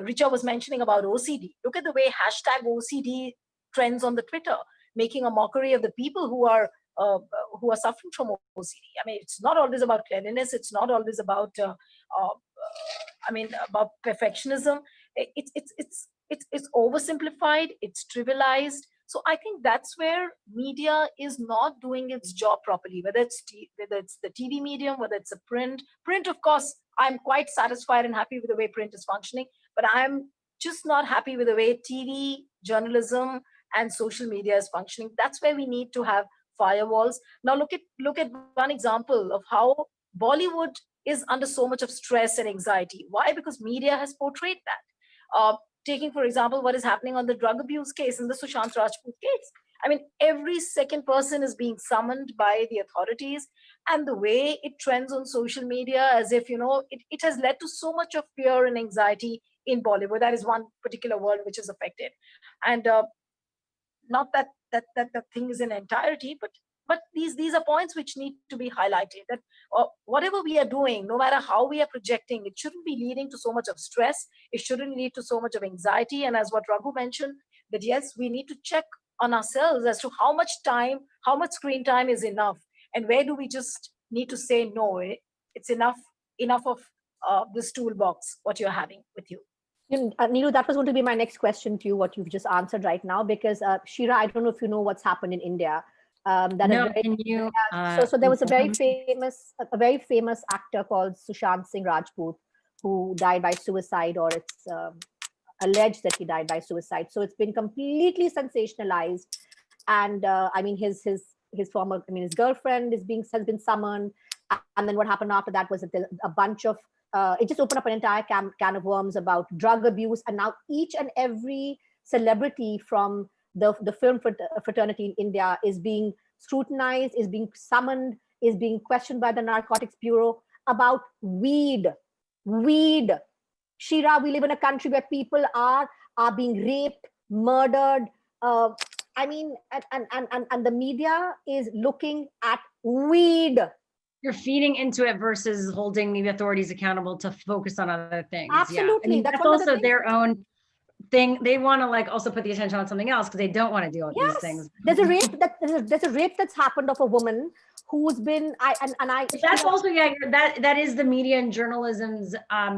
Richa was mentioning about OCD. Look at the way #OCD trends on the Twitter, making a mockery of the people who are suffering from OCD. I mean, it's not always about cleanliness. It's not always about about perfectionism. It's oversimplified. It's trivialized. So I think that's where media is not doing its job properly, whether it's the TV medium, whether it's a print. Print, of course, I'm quite satisfied and happy with the way print is functioning, but I'm just not happy with the way TV, journalism, and social media is functioning. That's where we need to have firewalls. Now look at one example of how Bollywood is under so much of stress and anxiety. Why? Because media has portrayed that. Taking, for example, what is happening on the drug abuse case and the Sushant Rajput case. I mean, every second person is being summoned by the authorities, and the way it trends on social media, as if, it has led to so much of fear and anxiety in Bollywood. That is one particular world which is affected. And not that the thing is in entirety, but these are points which need to be highlighted, that whatever we are doing, no matter how we are projecting, it shouldn't be leading to so much of stress. It shouldn't lead to so much of anxiety. And as what Raghu mentioned, that yes, we need to check on ourselves as to how much screen time is enough, and where do we just need to say, no, it's enough of this toolbox, what you're having with you. Neelu, that was going to be my next question to you, what you've just answered right now, because Shira, I don't know if you know what's happened in India. Can you? So there was a very famous actor called Sushant Singh Rajput who died by suicide, or it's alleged that he died by suicide. So it's been completely sensationalized, and I mean his former, I mean his girlfriend has been summoned, and then what happened after that was that a bunch of it just opened up an entire can of worms about drug abuse, and now each and every celebrity from the film fraternity in India is being scrutinized, is being summoned, is being questioned by the Narcotics Bureau about weed. Shira, we live in a country where people are being raped, murdered. I mean, and the media is looking at weed. You're feeding into it versus holding the authorities accountable to focus on other things. Absolutely. Yeah. I mean, that's also their own thing. They want to like also put the attention on something else because they don't want to deal with these things. There's a rape that's happened of a woman who's been that's also that is the media and journalism's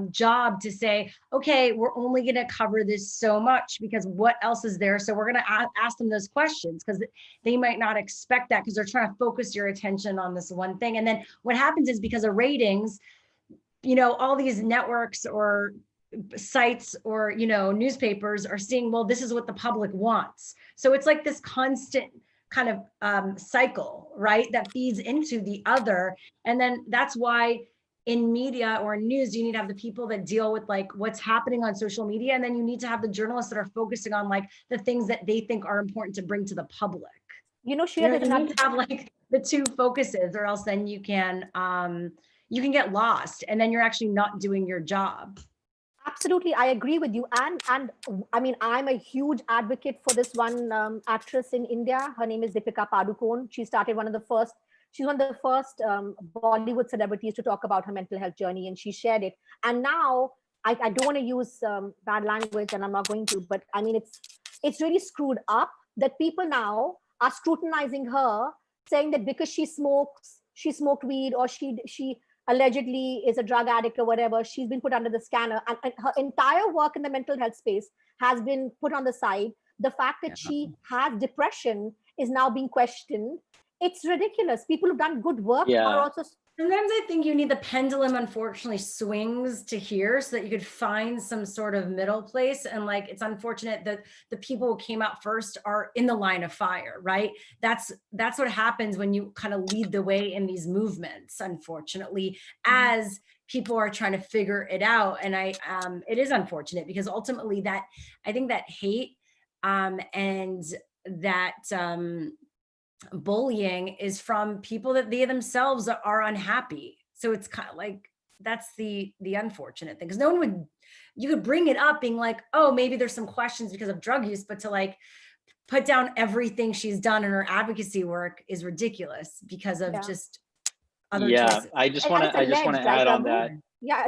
job to say, okay, we're only going to cover this so much because what else is there, so we're going to ask them those questions because they might not expect that because they're trying to focus your attention on this one thing. And then what happens is because of ratings, all these networks or sites or newspapers are seeing, well, this is what the public wants, so it's like this constant kind of cycle, right, that feeds into the other. And then that's why in media or news, you need to have the people that deal with like what's happening on social media, and then you need to have the journalists that are focusing on like the things that they think are important to bring to the public. Shira, you need to have like the two focuses, or else then you can get lost, and then you're actually not doing your job. Absolutely, I agree with you. And I mean, I'm a huge advocate for this one actress in India. Her name is Deepika Padukone. She's one of the first Bollywood celebrities to talk about her mental health journey, and she shared it. And now, I don't want to use bad language, and I'm not going to, but I mean, it's really screwed up that people now are scrutinizing her, saying that because she smoked weed, or she allegedly is a drug addict or whatever, she's been put under the scanner, and her entire work in the mental health space has been put on the side. The fact that she has depression is now being questioned. It's ridiculous. People who've done good work are also. Sometimes I think you need the pendulum, unfortunately, swings to here so that you could find some sort of middle place. And like, it's unfortunate that the people who came out first are in the line of fire, right? That's what happens when you kind of lead the way in these movements, unfortunately, as people are trying to figure it out. And it is unfortunate because ultimately I think that hate and that bullying is from people that they themselves are unhappy. So it's kind of like, that's the unfortunate thing, because you could bring it up being like, oh, maybe there's some questions because of drug use, but to like put down everything she's done in her advocacy work is ridiculous because of just other choices. I just want to add on that.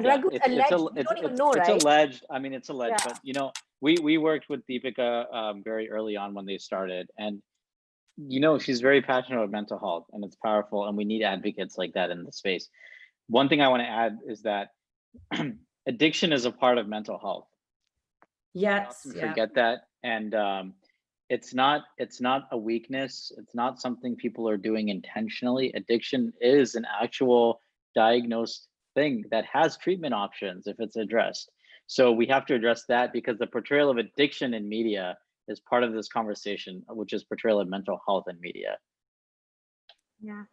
Raghu's alleged. You don't even know, right? It's alleged. I mean, it's alleged, but we worked with Deepika very early on when they started, and she's very passionate about mental health, and it's powerful, and we need advocates like that in the space. One thing I want to add is that addiction is a part of mental health. Yes. Forget that. And it's not a weakness. It's not something people are doing intentionally. Addiction is an actual diagnosed thing that has treatment options if it's addressed. So we have to address that, because the portrayal of addiction in media is part of this conversation, which is portrayal of mental health in media. Yeah.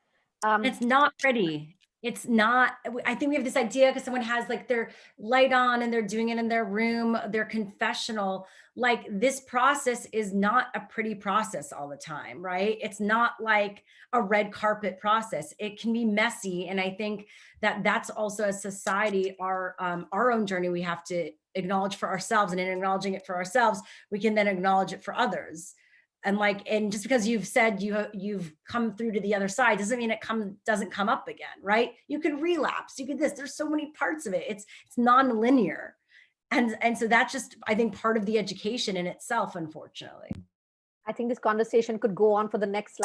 It's not pretty. It's not, I think we have this idea because someone has like their light on and they're doing it in their room, their confessional, like this process is not a pretty process all the time, right? It's not like a red carpet process. It can be messy. And I think that that's also a society, our own journey we have to acknowledge for ourselves, and in acknowledging it for ourselves, we can then acknowledge it for others. And just because you've said you've come through to the other side doesn't mean it doesn't come up again, right? You can relapse, there's so many parts of it. It's non-linear. And so that's just, I think, part of the education in itself, unfortunately. I think this conversation could go on for the next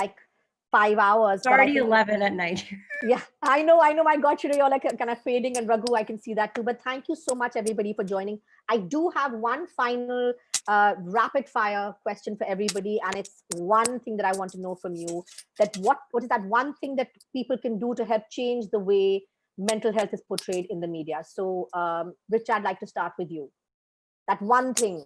5 hours. It's but I already think- 11 at night. Yeah, I know. My God, Shira, you're like kind of fading, and Raghu, I can see that too. But thank you so much, everybody, for joining. I do have one final rapid fire question for everybody, and it's one thing that I want to know from you: that what is that one thing that people can do to help change the way mental health is portrayed in the media? So, Rich, I'd like to start with you. That one thing.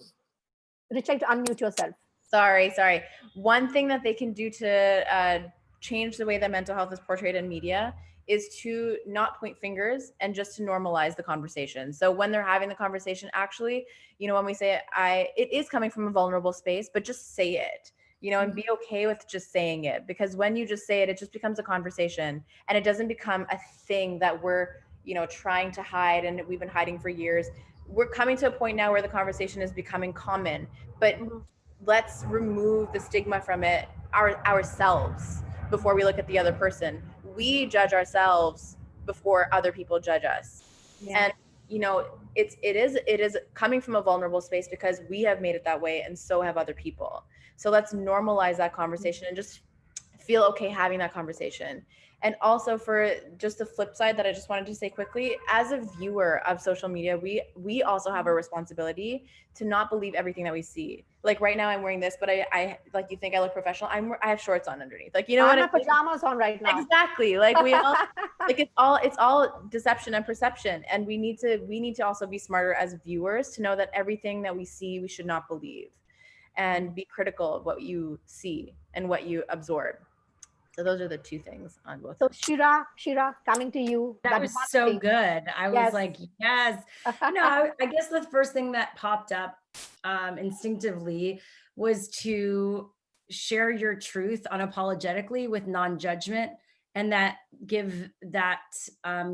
Rich, to unmute yourself. Sorry. One thing that they can do to change the way that mental health is portrayed in media is to not point fingers and just to normalize the conversation. So when they're having the conversation, actually, when we say it is coming from a vulnerable space, but just say it, and be okay with just saying it, because when you just say it, it just becomes a conversation and it doesn't become a thing that we're, trying to hide and we've been hiding for years. We're coming to a point now where the conversation is becoming common, but let's remove the stigma from it ourselves before we look at the other person. We judge ourselves before other people judge us. Yeah. And it is coming from a vulnerable space because we have made it that way, and so have other people. So let's normalize that conversation and just feel okay having that conversation. And also, for just the flip side that I just wanted to say quickly, as a viewer of social media, we also have a responsibility to not believe everything that we see. Like right now I'm wearing this, but I like, you think I look professional, I have shorts on underneath. Like, I have pajamas on right now. Exactly. Like we all like it's all deception and perception. And we need to also be smarter as viewers to know that everything that we see, we should not believe, and be critical of what you see and what you absorb. So those are the two things on both. So Shira, coming to you. That was so good. I was like, yes. I guess the first thing that popped up instinctively was to share your truth unapologetically with non-judgment, and that give that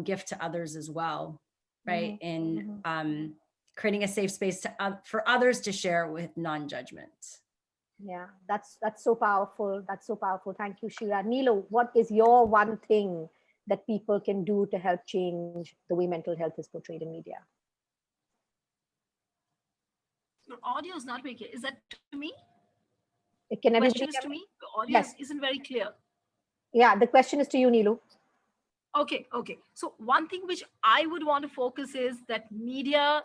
gift to others as well, right? And creating a safe space for others to share with non-judgment. Yeah, that's so powerful. That's so powerful. Thank you, Shira. Neelo, what is your one thing that people can do to help change the way mental health is portrayed in media? Your audio is not very clear. Is that to me? Can the everybody question is to me? The audio isn't very clear. Yeah, the question is to you, Neelo. Okay. So one thing which I would want to focus is that media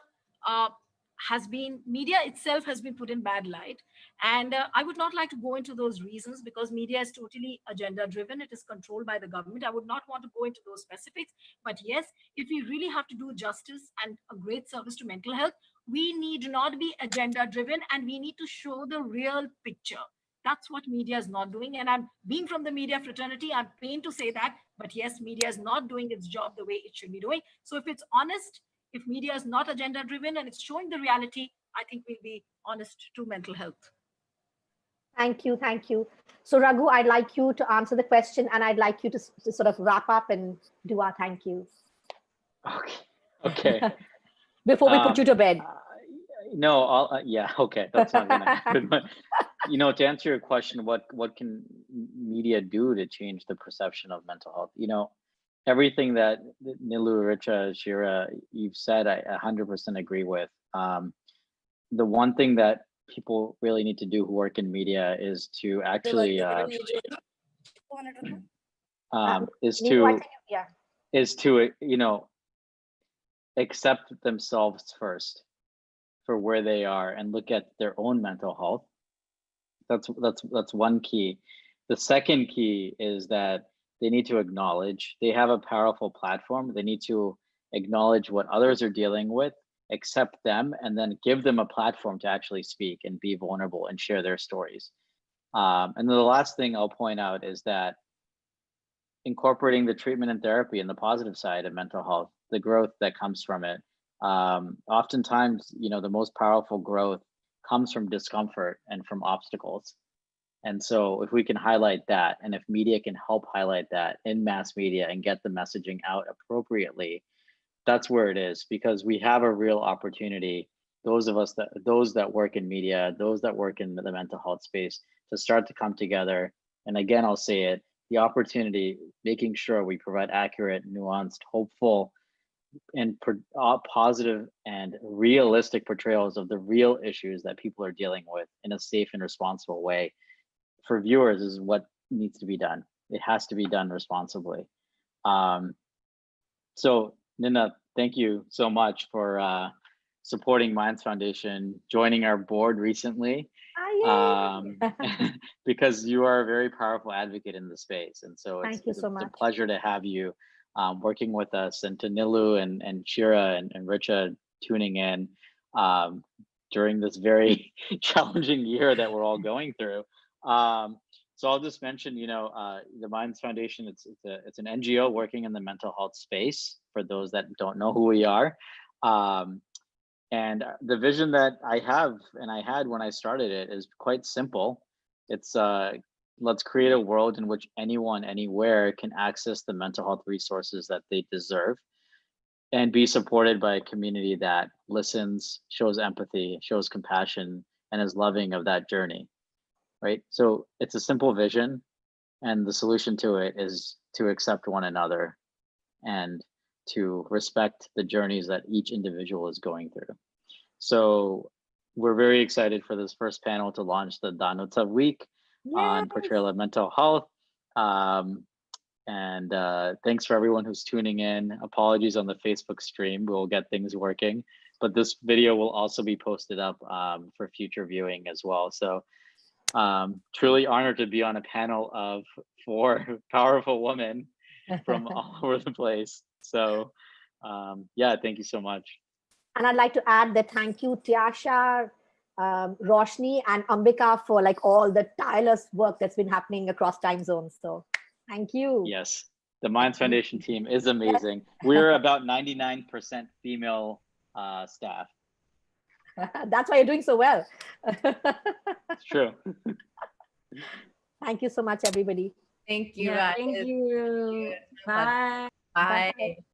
itself has been put in bad light, and I would not like to go into those reasons because media is totally agenda driven. It is controlled by the government. I would not want to go into those specifics, but yes, if we really have to do justice and a great service to mental health, we need not be agenda driven, and we need to show the real picture. That's what media is not doing. And I'm being from the media fraternity, I'm pained to say that, but yes, media is not doing its job the way it should be doing. So if it's honest, if media is not agenda driven and it's showing the reality, I think we'll be honest to mental health. Thank you. So Raghu, I'd like you to answer the question, and I'd like you to sort of wrap up and do our thank yous. Okay. Before we put you to bed. Okay, that's not gonna happen. But to answer your question, what can media do to change the perception of mental health? Everything that Nilu, Richa, Shira, you've said, I 100% agree with. The one thing that people really need to do who work in media is to actually accept themselves first for where they are and look at their own mental health. That's one key. The second key is that they need to acknowledge they have a powerful platform. They need to acknowledge what others are dealing with, accept them, and then give them a platform to actually speak and be vulnerable and share their stories. And then the last thing I'll point out is that incorporating the treatment and therapy and the positive side of mental health, the growth that comes from it. Oftentimes, the most powerful growth comes from discomfort and from obstacles. And so if we can highlight that, and if media can help highlight that in mass media and get the messaging out appropriately, that's where it is, because we have a real opportunity, those that work in media, those that work in the mental health space, to start to come together. And again, I'll say it, the opportunity, making sure we provide accurate, nuanced, hopeful, and positive and realistic portrayals of the real issues that people are dealing with in a safe and responsible way for viewers is what needs to be done. it has to be done responsibly. So Nina, thank you so much for supporting Minds Foundation, joining our board recently, because you are a very powerful advocate in the space. And so it's a pleasure to have you working with us, and to Nilu and Shira and Richa tuning in during this very challenging year that we're all going through. So I'll just mention, the Minds Foundation, it's an NGO working in the mental health space, for those that don't know who we are. And the vision that I have, and I had when I started it, is quite simple. It's let's create a world in which anyone, anywhere can access the mental health resources that they deserve, and be supported by a community that listens, shows empathy, shows compassion, and is loving of that journey. Right? So it's a simple vision, and the solution to it is to accept one another and to respect the journeys that each individual is going through. So we're very excited for this first panel to launch the Danuta Week on Portrayal of Mental Health. And thanks for everyone who's tuning in. Apologies on the Facebook stream, we'll get things working, but this video will also be posted up for future viewing as well. So truly honored to be on a panel of 4 powerful women from all over the place. So yeah, thank you so much. And I'd like to add that thank you, Tiasha, Roshni, and Ambika for like all the tireless work that's been happening across time zones. So thank you. Yes, the Minds Foundation team is amazing. We're about 99% female staff. That's why you're doing so well. It's true. Thank you so much, everybody. Thank you. Yeah, thank you. Bye. Bye.